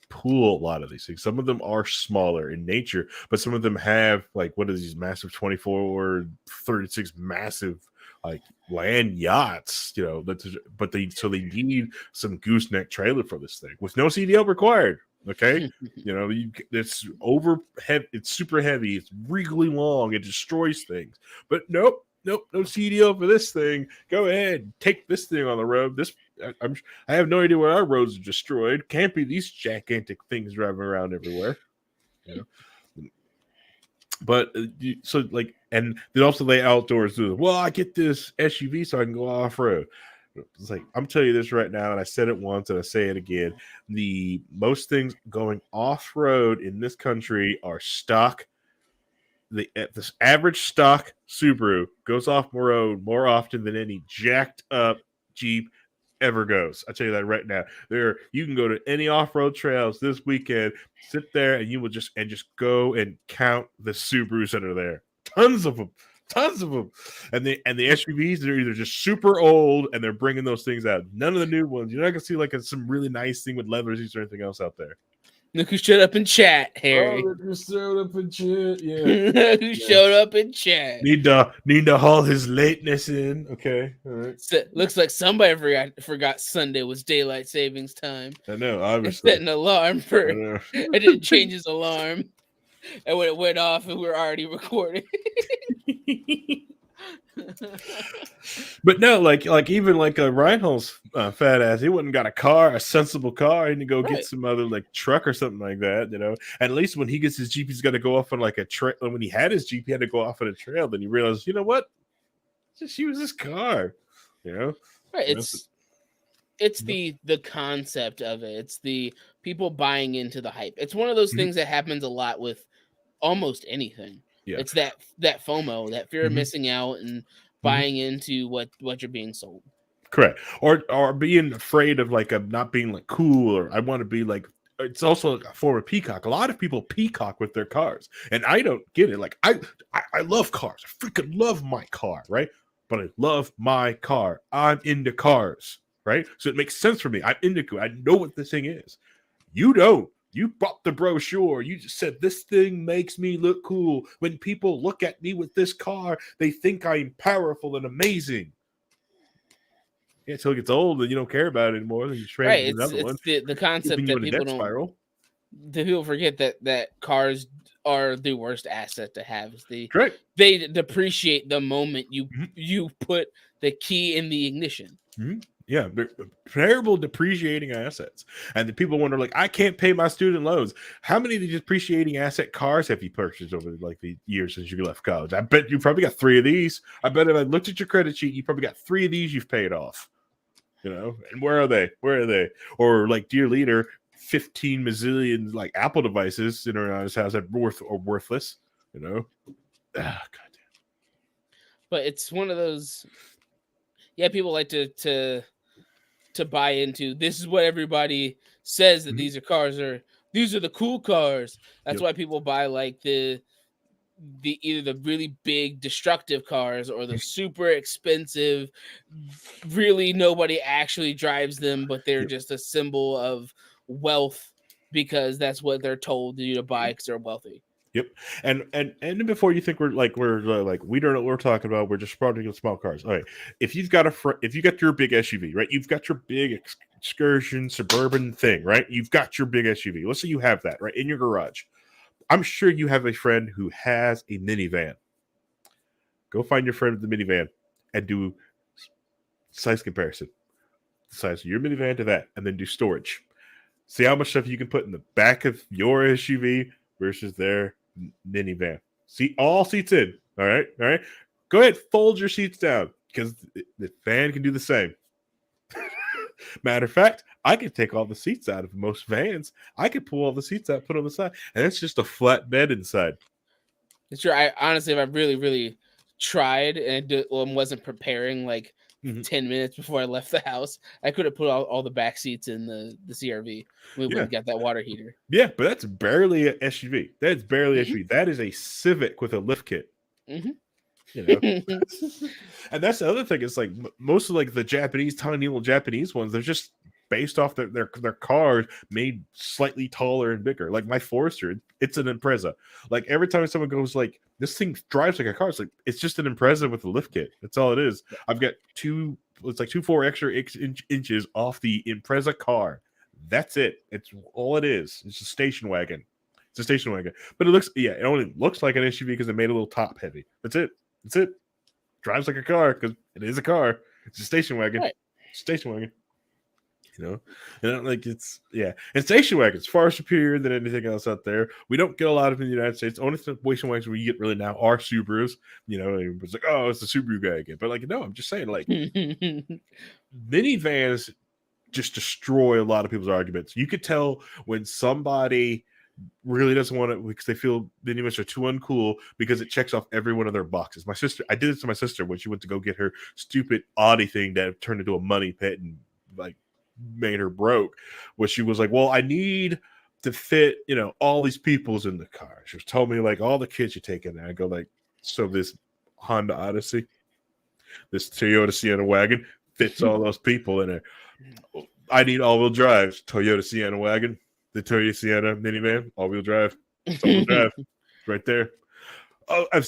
pull a lot of these things. Some of them are smaller in nature, but some of them have like what are these massive 24 or 36 massive like land yachts, but they need some gooseneck trailer for this thing with no CDL required. Okay, it's it's super heavy, it's regally long, it destroys things. But nope, no CDL for this thing. Go ahead, take this thing on the road. I have no idea where our roads are destroyed. Can't be these gigantic things driving around everywhere. But and they also lay outdoors too. Well, I get this SUV so I can go off road. It's like, I'm telling you this right now, and I said it once and I say it again. The most things going off road in this country are stock. This average stock Subaru goes off road more often than any jacked up Jeep ever goes. I tell you that right now. You can go to any off-road trails this weekend, sit there, and you will just go and count the Subarus that are there. Tons of them. And the SUVs, they're either just super old and they're bringing those things out. None of the new ones. You're not gonna see like some really nice thing with leather seats or anything else out there. Look who showed up in chat, Harry. Oh, look who showed up in chat. Yeah. Look who showed up in chat. Need to haul his lateness in. Okay. All right. So, looks like somebody forgot Sunday was daylight savings time. I know, obviously. Set an alarm for it. It didn't change his alarm. And when it went off, we were already recording. But no, like even like a Reinhold's fat ass, he wouldn't got a sensible car, and to go get some other like truck or something like that, And at least when he gets his Jeep, he's got to go off on like a trail. When he had his Jeep, he had to go off on a trail. Then he realized, you know what? Just use this car, Right. It's the concept of it. It's the people buying into the hype. It's one of those things that happens a lot with almost anything. Yeah. It's that FOMO, that fear of missing out and buying into what you're being sold. Correct. Or being afraid of like not being like cool, or I want to be like. It's also a form of peacock. A lot of people peacock with their cars, and I don't get it. Like I love cars. I freaking love my car, right? But I love my car. I'm into cars, right? So it makes sense for me. I'm into it. I know what this thing is. You don't. You bought the brochure. You just said, this thing makes me look cool. When people look at me with this car, they think I'm powerful and amazing. Yeah, until it gets old and you don't care about it anymore. Then you trade another one. The concept that people don't spiral. The people forget that cars are the worst asset to have. They depreciate the moment you put the key in the ignition. Mm-hmm. Yeah, they're terrible depreciating assets. And the people wonder, like, I can't pay my student loans. How many of these depreciating asset cars have you purchased over like the years since you left college? I bet you probably got 3 of these. I bet if I looked at your credit sheet, you probably got 3 of these you've paid off. And where are they? Or like, dear leader, 15 mazillion like Apple devices in around his house that are worthless. Goddamn. But it's one of those. Yeah, people like to buy into. This is what everybody says that these are the cool cars. That's why people buy like the either the really big destructive cars or the super expensive, really nobody actually drives them, but they're just a symbol of wealth because that's what they're told to buy because they're wealthy. Yep. And before you think we're like we don't know what we're talking about, we're just probably small cars. All right. If you got your big SUV, right? You've got your big excursion suburban thing, right? You've got your big SUV. Let's say you have that right in your garage. I'm sure you have a friend who has a minivan. Go find your friend with the minivan and do size comparison. The size of your minivan to that, and then do storage. See how much stuff you can put in the back of your SUV versus their minivan. See, all seats in. All right. Go ahead, fold your seats down because the van can do the same. Matter of fact, I can take all the seats out of most vans. I could pull all the seats out, put on the side, and it's just a flat bed inside. It's true. I honestly, if I really, really tried and wasn't preparing like 10 minutes before I left the house, I could have put all the back seats in the CRV. We would have got that water heater. Yeah, but that's barely an SUV. That's barely SUV. That is a Civic with a lift kit. And that's the other thing. It's like most of like the Japanese, tiny little Japanese ones, they're just based off their cars made slightly taller and bigger. Like my Forester, it's an Impreza. Like every time someone goes like, this thing drives like a car, it's just an Impreza with a lift kit. That's all it is. I've got it's like 4 extra inches off the Impreza car. That's it. It's all it is. It's a station wagon. It's a station wagon. But it only looks like an SUV because it made it a little top heavy. That's it. Drives like a car because it is a car. It's a station wagon. Right. Station wagon. And station wagons far superior than anything else out there. We don't get a lot of in the United States. Only station wagons we get really now are Subarus. It's like, oh, it's the Subaru guy again. But like, no, I'm just saying, like, minivans just destroy a lot of people's arguments. You could tell when somebody really doesn't want it because they feel minivans are too uncool because it checks off every one of their boxes. I did it to my sister when she went to go get her stupid Audi thing that turned into a money pit and like made her broke. Where she was like, well, I need to fit all these people's in the car. She was telling me like all the kids you take in there. I go like, so this Honda Odyssey, this Toyota Sienna wagon fits all those people in it. I need all-wheel drive. Toyota Sienna wagon, the Toyota Sienna minivan, all-wheel drive. It's all-wheel drive right there. Oh, I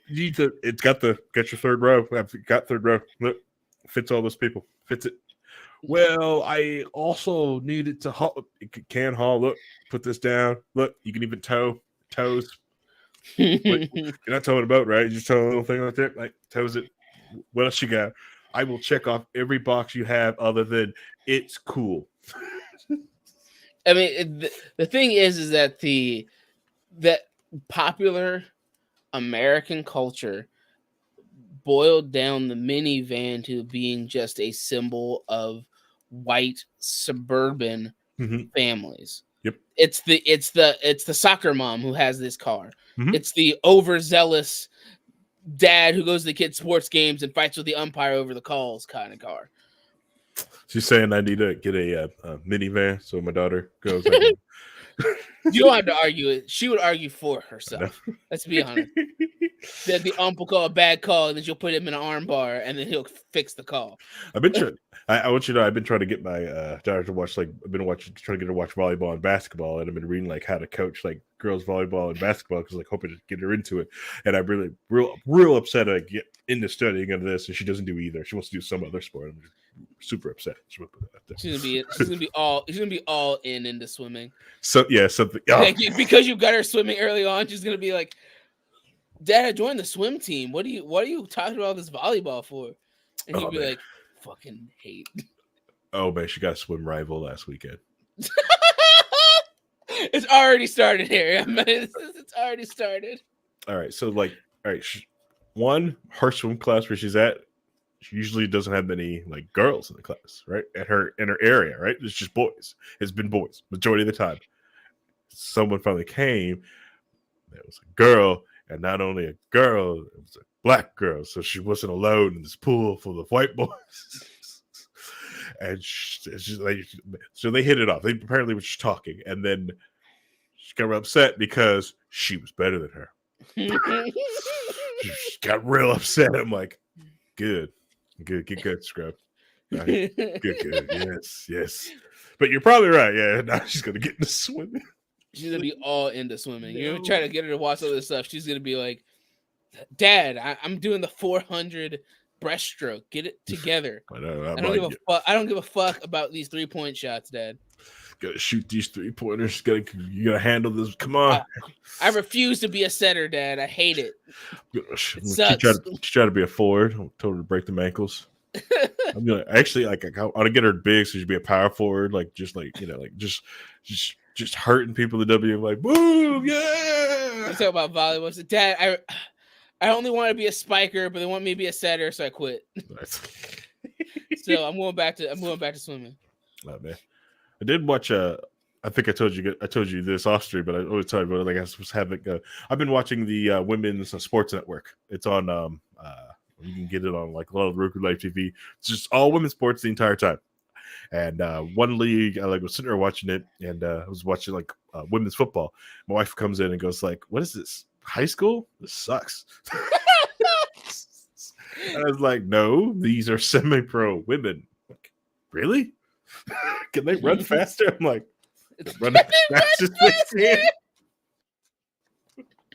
need to. It's got your third row. I've got third row. Look, fits all those people. Fits it. Well, I also need it to haul. It can haul. Look, put this down. Look, you can even tows. Like, you're not towing a boat, right? You just tow a little thing like that. Like tows it. What else you got? I will check off every box you have other than it's cool. I mean, the thing is that that popular American culture boiled down the minivan to being just a symbol of white suburban families. Yep. It's the soccer mom who has this car. Mm-hmm. It's the overzealous dad who goes to the kids' sports games and fights with the umpire over the calls kind of car. She's saying I need to get a minivan so my daughter goes. You don't have to argue it. She would argue for herself. Let's be honest. That the ump will call a bad call, and then she'll put him in an arm bar, and then he'll fix the call. I've been trying. I want you to know I've been trying to get my daughter to watch trying to get her to watch volleyball and basketball, and I've been reading like how to coach like girls volleyball and basketball because like hoping to get her into it. And I'm really real upset I get into studying of this, and she doesn't do either. She wants to do some other sport. I'm super upset. She's gonna be all into swimming. So yeah, something. Oh. Because you got her swimming early on, she's gonna be like, Dad, I joined the swim team. What are you talking about this volleyball for? And he'd be like, fucking hate. Oh man, she got a swim rival last weekend. It's already started here. I mean, it's already started. All right, so like, one, her swim class where she's at, she usually doesn't have many like girls in the class, right? In her area, right? It's just boys. It's been boys majority of the time. Someone finally came. There was a girl, and not only a girl, it was a black girl. So she wasn't alone in this pool full of white boys. And she's like, so they hit it off. They apparently were just talking, and then she got real upset because she was better than her. She got real upset. I'm like, good, scrub. Good. Yes. But you're probably right. Yeah, now she's gonna get into swimming. She's gonna be all into swimming. You're trying to get her to watch all this stuff. She's gonna be like, Dad, I'm doing the 400 breaststroke. Get it together. I don't give a fuck about these 3-point shots, Dad. Gotta shoot these 3-pointers. You gotta handle this. Come on. I refuse to be a setter, Dad. I hate it. It sucks. She tried to be a forward. I told her to break them ankles. I'm gonna actually I want to get her big so she'd be a power forward, just hurting people in the W. Like, boom, yeah. You talk about volleyball. I said, Dad, I only want to be a spiker, but they want me to be a setter, so I quit. So I'm going back to swimming. Oh man, I did watch I think I told you this off stream, but I always tell you about it. Like I was having I've been watching the women's sports network. It's on you can get it on like a lot of Roku Live TV. It's just all women's sports the entire time. And one league, I was sitting there watching it, and I was watching like women's football. My wife comes in and goes like, "What is this? High school? This sucks." And I was like, "No, these are semi-pro women." Like, really? Can they run faster? I'm like, running as fast as they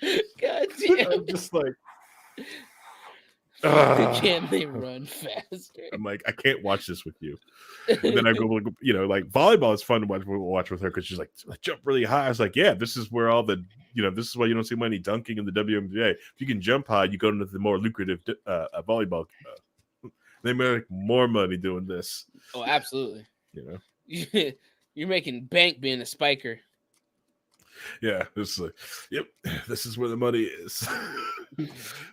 can. God damn. I'm just like, Can they run faster? I'm like, I can't watch this with you. And then I go, like volleyball is fun to watch with her because she's like, I jump really high. I was like, yeah, this is where all the, this is why you don't see money dunking in the WNBA. If you can jump high, you go into the more lucrative volleyball. They make more money doing this. Oh, absolutely. You're making bank being a spiker. Yeah, it's like, yep, this is where the money is.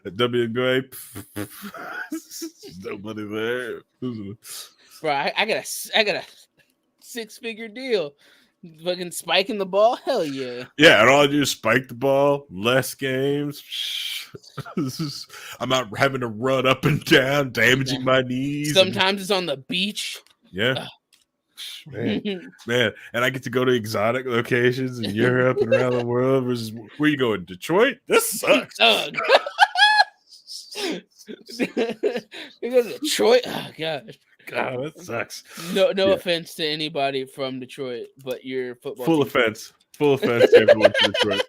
At WNBA, there's no money there. Bro, I got a 6-figure deal. Fucking spiking the ball, hell yeah. Yeah, and all I do is spike the ball, less games. I'm out having to run up and down, damaging my knees. Sometimes it's on the beach. Yeah. Man, and I get to go to exotic locations in Europe and around the world. Versus where you going? Detroit? This sucks. You go to Detroit? Oh god. God, that sucks. No offense to anybody from Detroit, but your football full team. offense to everyone from Detroit.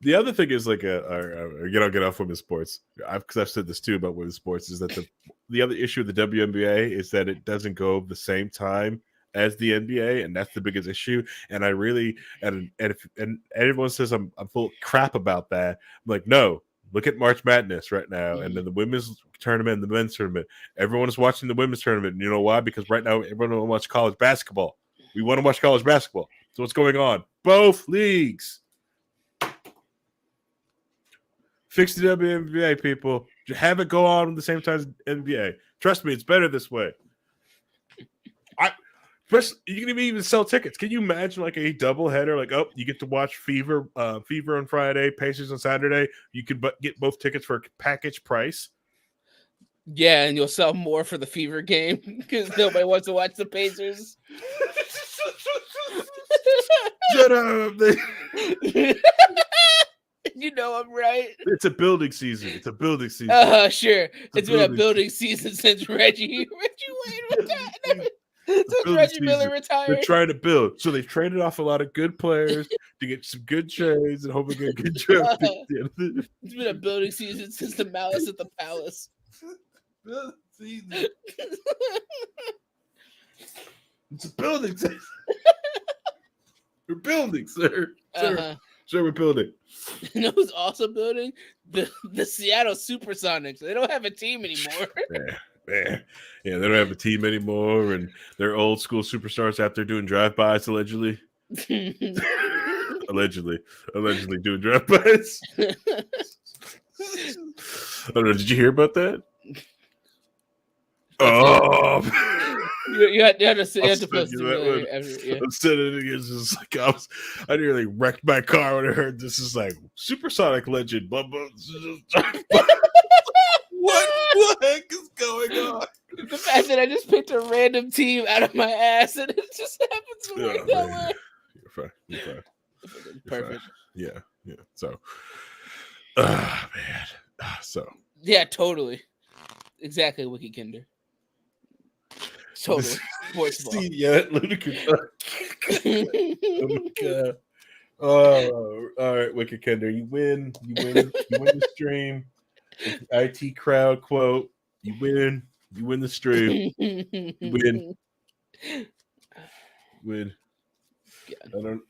The other thing is like I'll get off women's sports because I've said this too about women's sports is that the other issue of the WNBA is that it doesn't go the same time as the NBA, and that's the biggest issue. And I really and everyone says I'm full of crap about that. I'm like, no, look at March Madness right now, and then the women's tournament and the men's tournament. Everyone is watching the women's tournament, and you know why? Because right now everyone wants to watch college basketball. We want to watch college basketball. So what's going on? Both leagues. Fix the WNBA, people. Have it go on at the same time as NBA. Trust me, it's better this way. You can even sell tickets. Can you imagine like a double header? Like, you get to watch Fever on Friday, Pacers on Saturday. You could get both tickets for a package price. Yeah, and you'll sell more for the Fever game because nobody wants to watch the Pacers. Shut up. You know I'm right. It's a building season. Sure. It's been a building season since Reggie Wayne retired. Since Reggie Miller retired. They're trying to build. So they've traded off a lot of good players to get some good trades and hoping to get good draft picks. It's been a building season since the Malice at the Palace. Building season. It's a building season. We're building, sir. Sure, we're building. You know who's also building? The Seattle Supersonics. They don't have a team anymore. Yeah, they don't have a team anymore, and they're old school superstars out there doing drive-bys, allegedly. allegedly doing drive-bys. I don't know. Did you hear about that? Oh, you had to post it. I'm sitting against this. Like I nearly wrecked my car when I heard this. Is like supersonic legend. Blah, blah. What the heck is going on? The fact that I just picked a random team out of my ass and it just happens to work that way. You're fine. Perfect. Yeah. So, man. So. Yeah, totally. Exactly, Wiki Kinder. Totally. Sports ball. Yeah, ludicrous. Oh my god. Oh, all right, Wicked Kinder. You win the stream. IT crowd quote. You win the stream. You win. I don't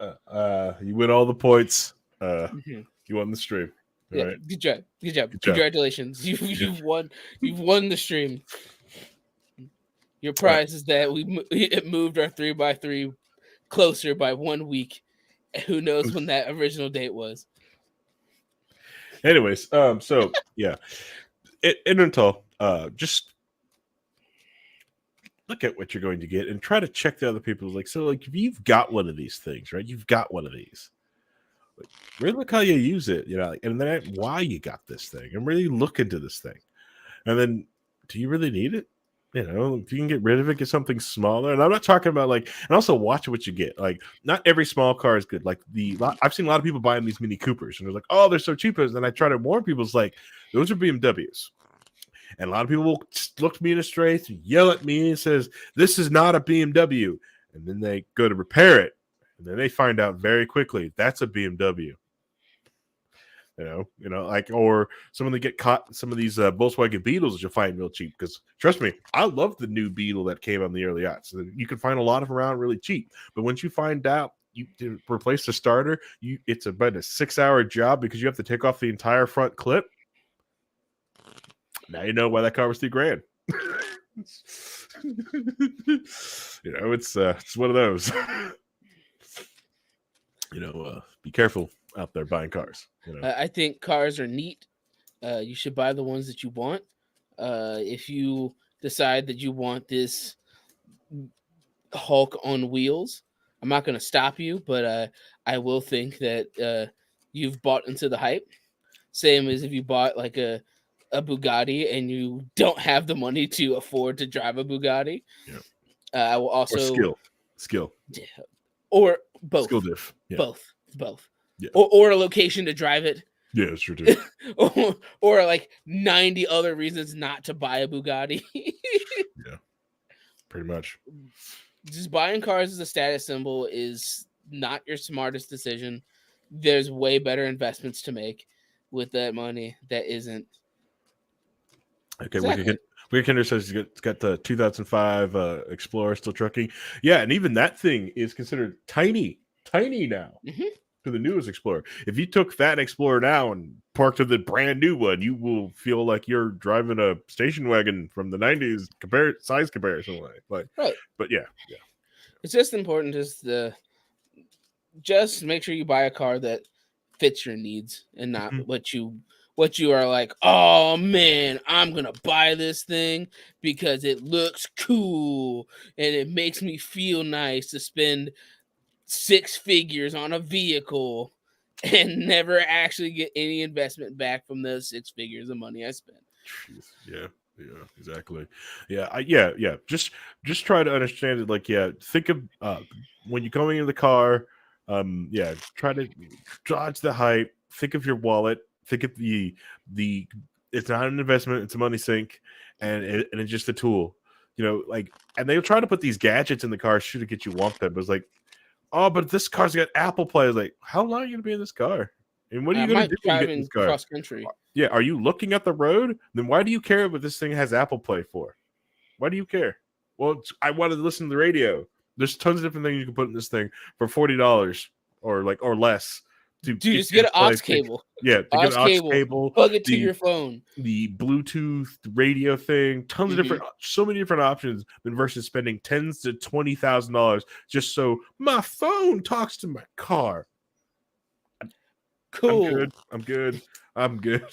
you win all the points. You won the stream. All right. Good job. Congratulations. You've won the stream. Your prize is that it moved our 3x3 closer by 1 week. Who knows when that original date was? Anyways, so yeah, Invental, just look at what you're going to get and try to check the other people's. Like, so, like, if you've got one of these things, right? You've got one of these. Like, really look how you use it, and then why you got this thing, and really look into this thing, and then do you really need it? If you can get rid of it, get something smaller. And I'm not talking about and also watch what you get. Like, not every small car is good. Like I've seen a lot of people buying these Mini Coopers, and they're like, oh, they're so cheap. And then I try to warn people, it's like, those are BMWs. And a lot of people will just look me in the face and yell at me and says, "This is not a BMW." And then they go to repair it, and then they find out very quickly that's a BMW. Like, or some of them get caught. Some of these Volkswagen Beetles that you'll find real cheap. Because trust me, I love the new Beetle that came on the early aughts. You can find a lot of them around really cheap. But once you find out you to replace the starter, it's about a 6-hour job because you have to take off the entire front clip. Now you know why that car was $3,000. It's one of those. Be careful out there buying cars. I think cars are neat. You should buy the ones that you want. If you decide that you want this Hulk on wheels, I'm not going to stop you, but I will think that you've bought into the hype. Same as if you bought like a Bugatti and you don't have the money to afford to drive a Bugatti. Yeah. I will also or skill, or both. Skill diff. Yeah. Both. Yeah. Or a location to drive it. Yeah, it's true too. or like 90 other reasons not to buy a Bugatti. Yeah, pretty much. Just buying cars as a status symbol is not your smartest decision. There's way better investments to make with that money that isn't. Okay, exactly. Weekender says he's got the 2005 Explorer still trucking. Yeah, and even that thing is considered tiny now. Mm-hmm. To the newest Explorer. If you took that Explorer now and parked to the brand new one, you will feel like you're driving a station wagon from the 90s size comparison. Like, right. But yeah. It's just important just make sure you buy a car that fits your needs and not what you are like, oh man, I'm gonna buy this thing because it looks cool and it makes me feel nice to spend 6 figures on a vehicle and never actually get any investment back from those 6 figures of money I spent. Yeah, exactly. Yeah. Just try to understand it. Like, think of when you're going in the car. Try to dodge the hype. Think of your wallet. Think of the. It's not an investment. It's a money sink, and it's just a tool. And they'll try to put these gadgets in the car to get you want them. But it's like, oh, but this car's got Apple Play. Like, how long are you going to be in this car? And what are you going to do when you get in this car? Cross country. Yeah, are you looking at the road? Then why do you care what this thing has Apple Play for? Why do you care? Well, I wanted to listen to the radio. There's tons of different things you can put in this thing for $40 or less. Just get an aux cable. Yeah, to get an aux cable. Plug it to your phone. The Bluetooth radio thing. Tons of different, so many different options than versus spending $10,000 to $20,000 just so my phone talks to my car. Cool. I'm good.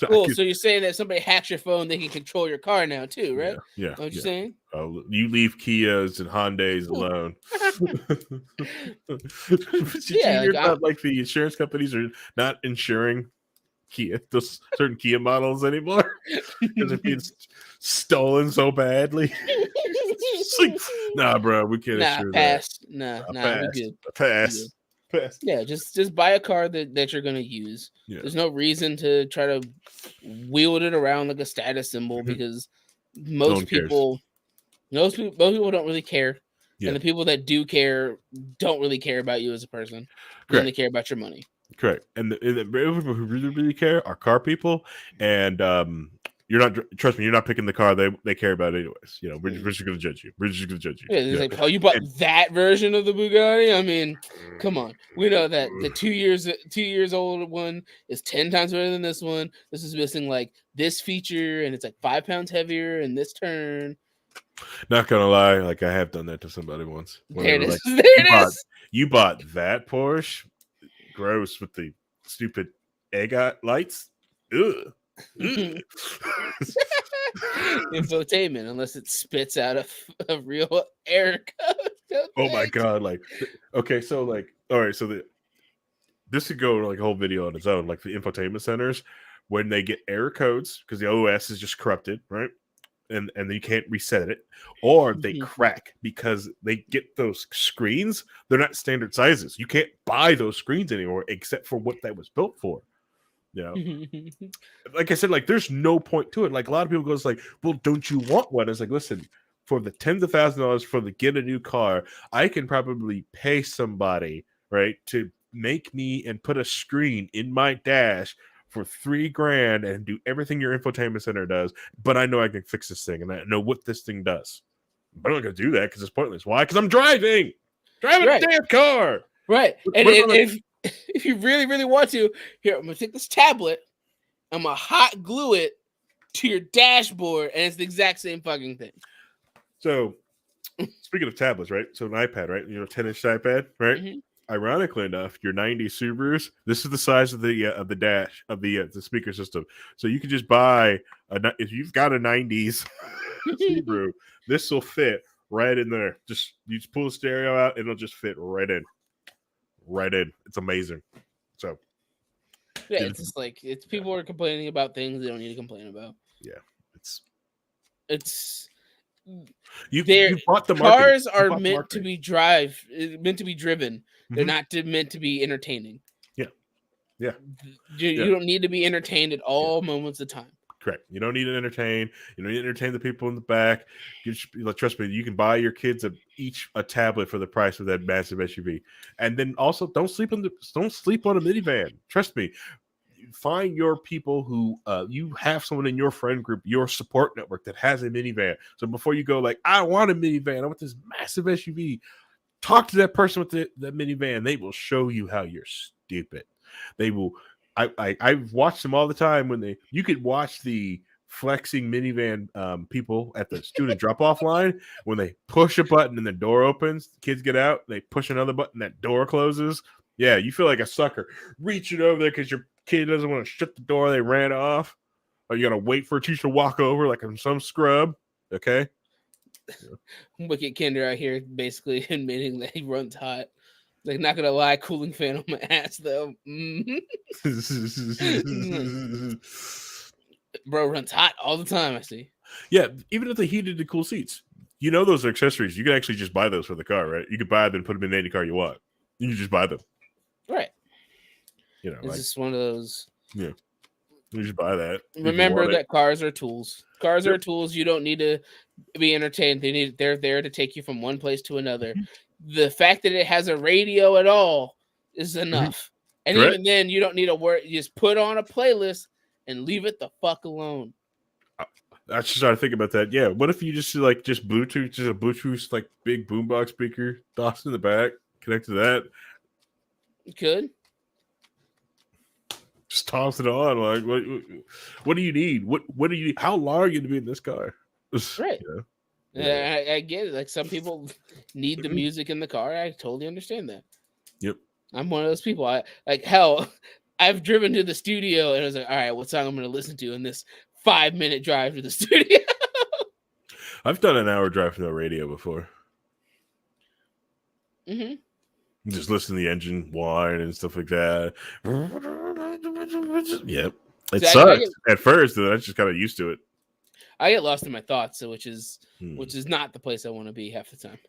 Cool. So you're saying that somebody hacks your phone, they can control your car now too, right? Yeah. What you're saying? You leave Kias and Hondas alone. Like the insurance companies are not insuring Kia, those certain Kia models anymore because they're being stolen so badly. Like, nah, bro, we can't insure that. We're good. Pass. Yeah, just buy a car that you're gonna use. Yeah. There's no reason to try to wield it around like a status symbol because most people don't really care. Yeah. And the people that do care don't really care about you as a person. They only care about your money. Correct. And the people who really care are car people. And trust me, you're not picking the car they care about anyways. We're just going to judge you. Yeah, it's like, oh, you bought that version of the Bugatti? I mean, come on. We know that the 2 years old one is 10 times better than this one. This is missing like this feature, and it's like 5 pounds heavier in this turn. Not gonna lie, like I have done that to somebody once. There it is. Like, there it is. You bought that Porsche? Gross with the stupid egg lights. Ugh. Infotainment, unless it spits out a real air code. Oh my god! Like, okay, so like, all right, so this could go like a whole video on its own. Like the infotainment centers, when they get error codes because the OS is just corrupted, right? And you can't reset it, or they crack because they get those screens. They're not standard sizes. You can't buy those screens anymore except for what that was built for. You know, like I said, like there's no point to it. Like a lot of people goes like, well, don't you want one? It's like, listen, for the tens of thousands of dollars for the get a new car, I can probably pay somebody, right, to make me and put a screen in my dash for $3,000 and do everything your infotainment center does. But I know I can fix this thing and I know what this thing does. But I'm not gonna do that because it's pointless. Why? Because I'm driving Right. a damn car. Right. And What about if you really, really want to, here, I'm gonna take this tablet, I'm gonna hot glue it to your dashboard, and it's the exact same fucking thing. So speaking of tablets, right? So an iPad, right? 10-inch iPad, right? Mhm. Ironically enough, your 90s Subarus, this is the size of the dash of the speaker system. So you can just buy if you've got a 90s Subaru, this will fit right in there. You just pull the stereo out, and it'll just fit right in. Right in. It's amazing. So Yeah, it's just like people are complaining about things they don't need to complain about. Yeah, it's you bought the cars are meant to be driven. Mm-hmm. They're not meant to be entertaining. Yeah. You don't need to be entertained at all moments of time. Correct. You don't need to entertain. You don't need to entertain the people in the back. Trust me, you can buy your kids each a tablet for the price of that massive SUV. And then also don't sleep on a minivan. Trust me. Find your people who you have someone in your friend group, your support network that has a minivan. So before you go like, I want a minivan, I want this massive SUV, talk to that person with the minivan. They will show you how you're stupid. They will. I've watched them all the time when you could watch the flexing minivan people at the student drop-off line when they push a button and the door opens, the kids get out, they push another button, that door closes. Yeah, you feel like a sucker reaching over there because your kid doesn't want to shut the door, they ran off. Or you gotta wait for a teacher to walk over like I'm some scrub. Okay. Wicked Kinder out here basically admitting that he runs hot. Like, not gonna lie, cooling fan on my ass though. Bro runs hot all the time, I see. Yeah, even if they heated the cool seats. Those are accessories. You can actually just buy those for the car, right? You could buy them and put them in any car you want. You can just buy them. Right. It's just one of those. Yeah. You just buy that. Remember that cars are tools. Cars are tools. You don't need to be entertained. They're there to take you from one place to another. The fact that it has a radio at all is enough. And even then, you don't need to worry. You just put on a playlist and leave it the fuck alone. I just started thinking about that. Yeah. What if you just Bluetooth, just a Bluetooth like big boombox speaker, toss in the back, connect to that? You could. Just toss it on. Like, what do you need? What do you need? How long are you going to be in this car? Right. Yeah. I get it. Like, some people need the music in the car. I totally understand that. Yep. I'm one of those people. I've driven to the studio and I was like, all right, what song I'm going to listen to in this 5-minute drive to the studio? I've done an hour drive to the radio before. Mm-hmm. Just listen to the engine whine and stuff like that. Yep. It sucks at first, and I just got used to it. I get lost in my thoughts, which is not the place I want to be half the time.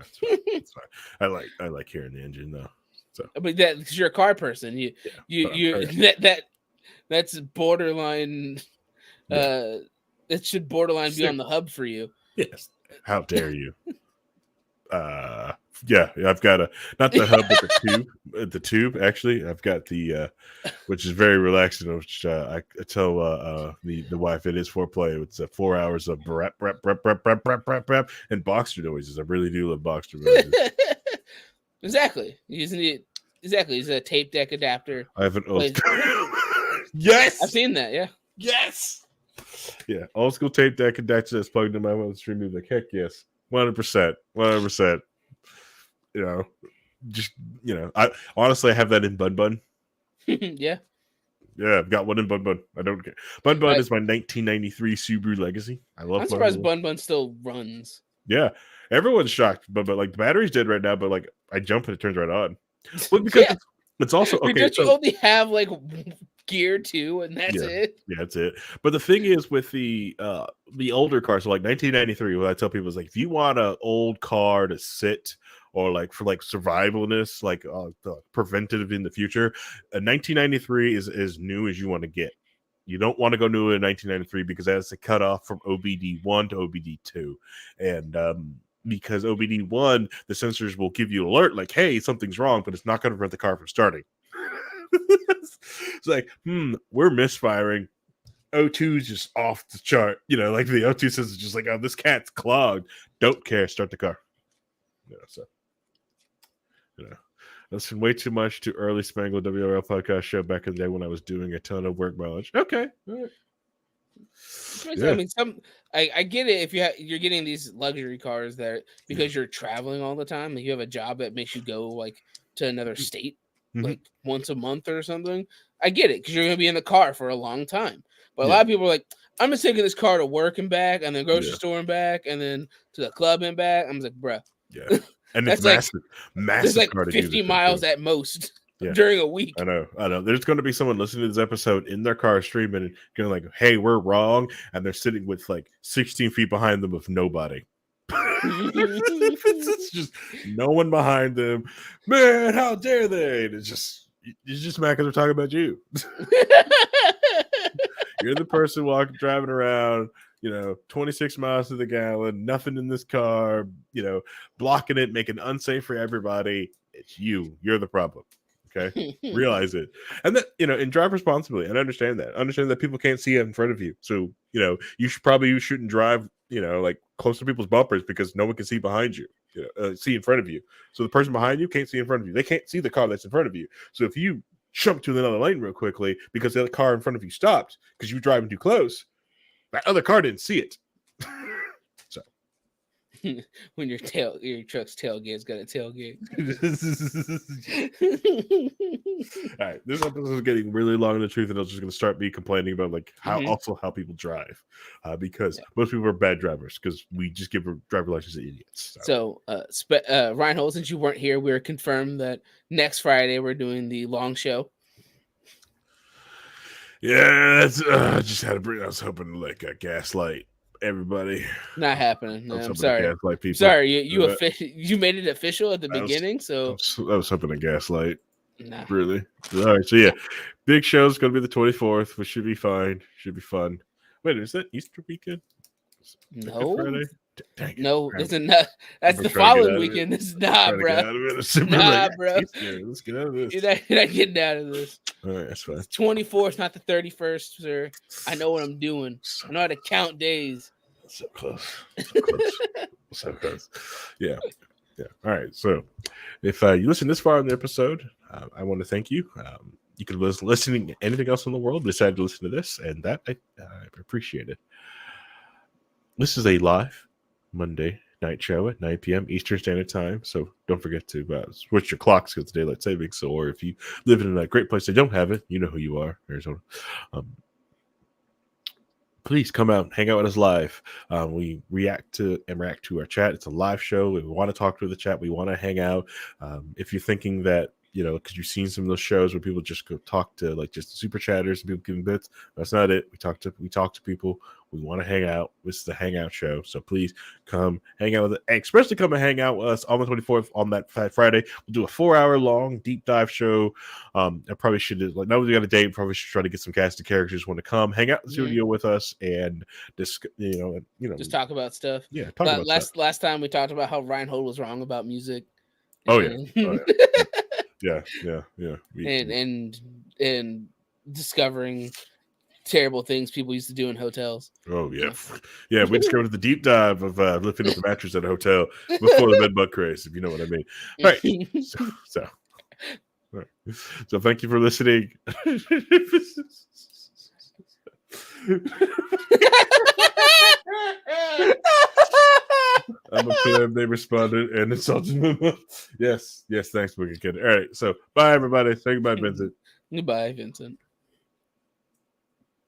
That's fine. I like hearing the engine though. So, but because you're a car person, that's borderline. It should borderline be on the hub for you. Yes. How dare you? Yeah, I've got not the hub, but the tube. Actually, I've got the which is very relaxing. Which I tell the wife it is foreplay. It's 4 hours of brap and Boxster noises. I really do love Boxster noises. Exactly. He's a tape deck adapter. I have an old. Yes, I've seen that. Yeah. Yes. Yeah, old school tape deck adapter that's plugged into my stream music. Heck yes, 100%. I honestly have that in Bun. Yeah, I've got one in Bun. I don't care. Bun is my 1993 Subaru Legacy. I love. I'm surprised Bun still runs. Yeah, everyone's shocked, but like the battery's dead right now. But like I jump and it turns right on. Well, because it's also okay. Don't you only have like gear 2 and that's it? Yeah, that's it. But the thing is with the older cars, so like 1993, what I tell people is like, if you want an old car to sit or like for like survivalness, like the preventative in the future, 1993 is as new as you want to get. You don't want to go new in 1993 because that's a cutoff from OBD1 to OBD2, and because OBD1, the sensors will give you an alert like, "Hey, something's wrong," but it's not going to prevent the car from starting. It's like, we're misfiring. O2 is just off the chart. Like the O2 says, it's just like, oh, this cat's clogged. Don't care. Start the car. So, listen way too much to early Spangled WRL podcast show back in the day when I was doing a ton of work mileage. Okay. All right. Yeah. I mean, I get it if you're getting these luxury cars that because you're traveling all the time, like you have a job that makes you go like to another state like once a month or something. I get it because you're gonna be in the car for a long time. But a lot of people are like, I'm just taking this car to work and back, and then grocery store and back, and then to the club and back. I'm just like, bruh. Yeah. And that's it's massive. There's like 50 miles at most during a week. I know. There's going to be someone listening to this episode in their car streaming and going like, hey, we're wrong. And they're sitting with like 16 feet behind them with nobody. It's just no one behind them. Man, how dare they? And it's just mad because we're talking about you. You're the person driving around, 26 miles to the gallon, nothing in this car, blocking it, making it unsafe for everybody. It's you. You're the problem. Okay. Realize it. And that, and drive responsibly. And understand that people can't see in front of you. So, you shouldn't drive, like close to people's bumpers because no one can see behind you, see in front of you. So the person behind you can't see in front of you. They can't see the car that's in front of you. So if you jump to another lane real quickly because the other car in front of you stopped because you were driving too close, that other car didn't see it. So when your truck's tailgate's got a tailgate. All right, this episode is getting really long in the truth, and I'm just going to start me complaining about like how people drive, because most people are bad drivers because we just give a driver license to idiots. So Reinhold, since you weren't here, we're confirmed that next Friday we're doing the long show. Yeah, that's just had to bring. I was hoping to like gaslight everybody. Not happening. No, I'm sorry. Gaslight people. Sorry, you made it official at the beginning. I was hoping to gaslight. Nah. Really. All right. So yeah, big show's gonna be the 24th, which should be fine. Should be fun. Wait, is that Easter weekend? No. Dang it. No, this is not. That's the following weekend. This is not, bro. Nah, bro. Let's get out of this. You're not getting out of this. All right, that's fine. It's 24th, not the 31st, sir. I know what I'm doing. I know how to count days. So close. So close. Yeah. All right. So, if you listen this far in the episode, I want to thank you. You could listening to anything else in the world, but decided to listen to this, and that I appreciate it. This is a live Monday night show at 9 p.m. Eastern Standard Time. So don't forget to switch your clocks because it's daylight savings. Or if you live in a great place that don't have it, you know who you are, Arizona. Please come out and hang out with us live. We react to our chat. It's a live show. We want to talk to the chat. We want to hang out. If you're thinking that, because you've seen some of those shows where people just go talk to like just super chatters and people giving bits. That's not it. We talk to people. We want to hang out. This is the hangout show. So please come hang out with us. Especially come and hang out with us on the 24th on that Friday. We'll do a 4-hour long deep dive show. I probably should like now we got a date. Probably should try to get some cast of characters want to come hang out in the studio with us and just talk about stuff. Yeah, last time we talked about how Reinhold was wrong about music. Yeah. And discovering terrible things people used to do in hotels. Oh yeah. We discovered the deep dive of lifting up the mattress at a hotel before the bed bug craze, if you know what I mean. All right. So thank you for listening. I'm a fan. They responded and insulted me. Yes. Thanks, Boogie Kid. All right. So bye, everybody. Say goodbye, Vincent. Goodbye, Vincent.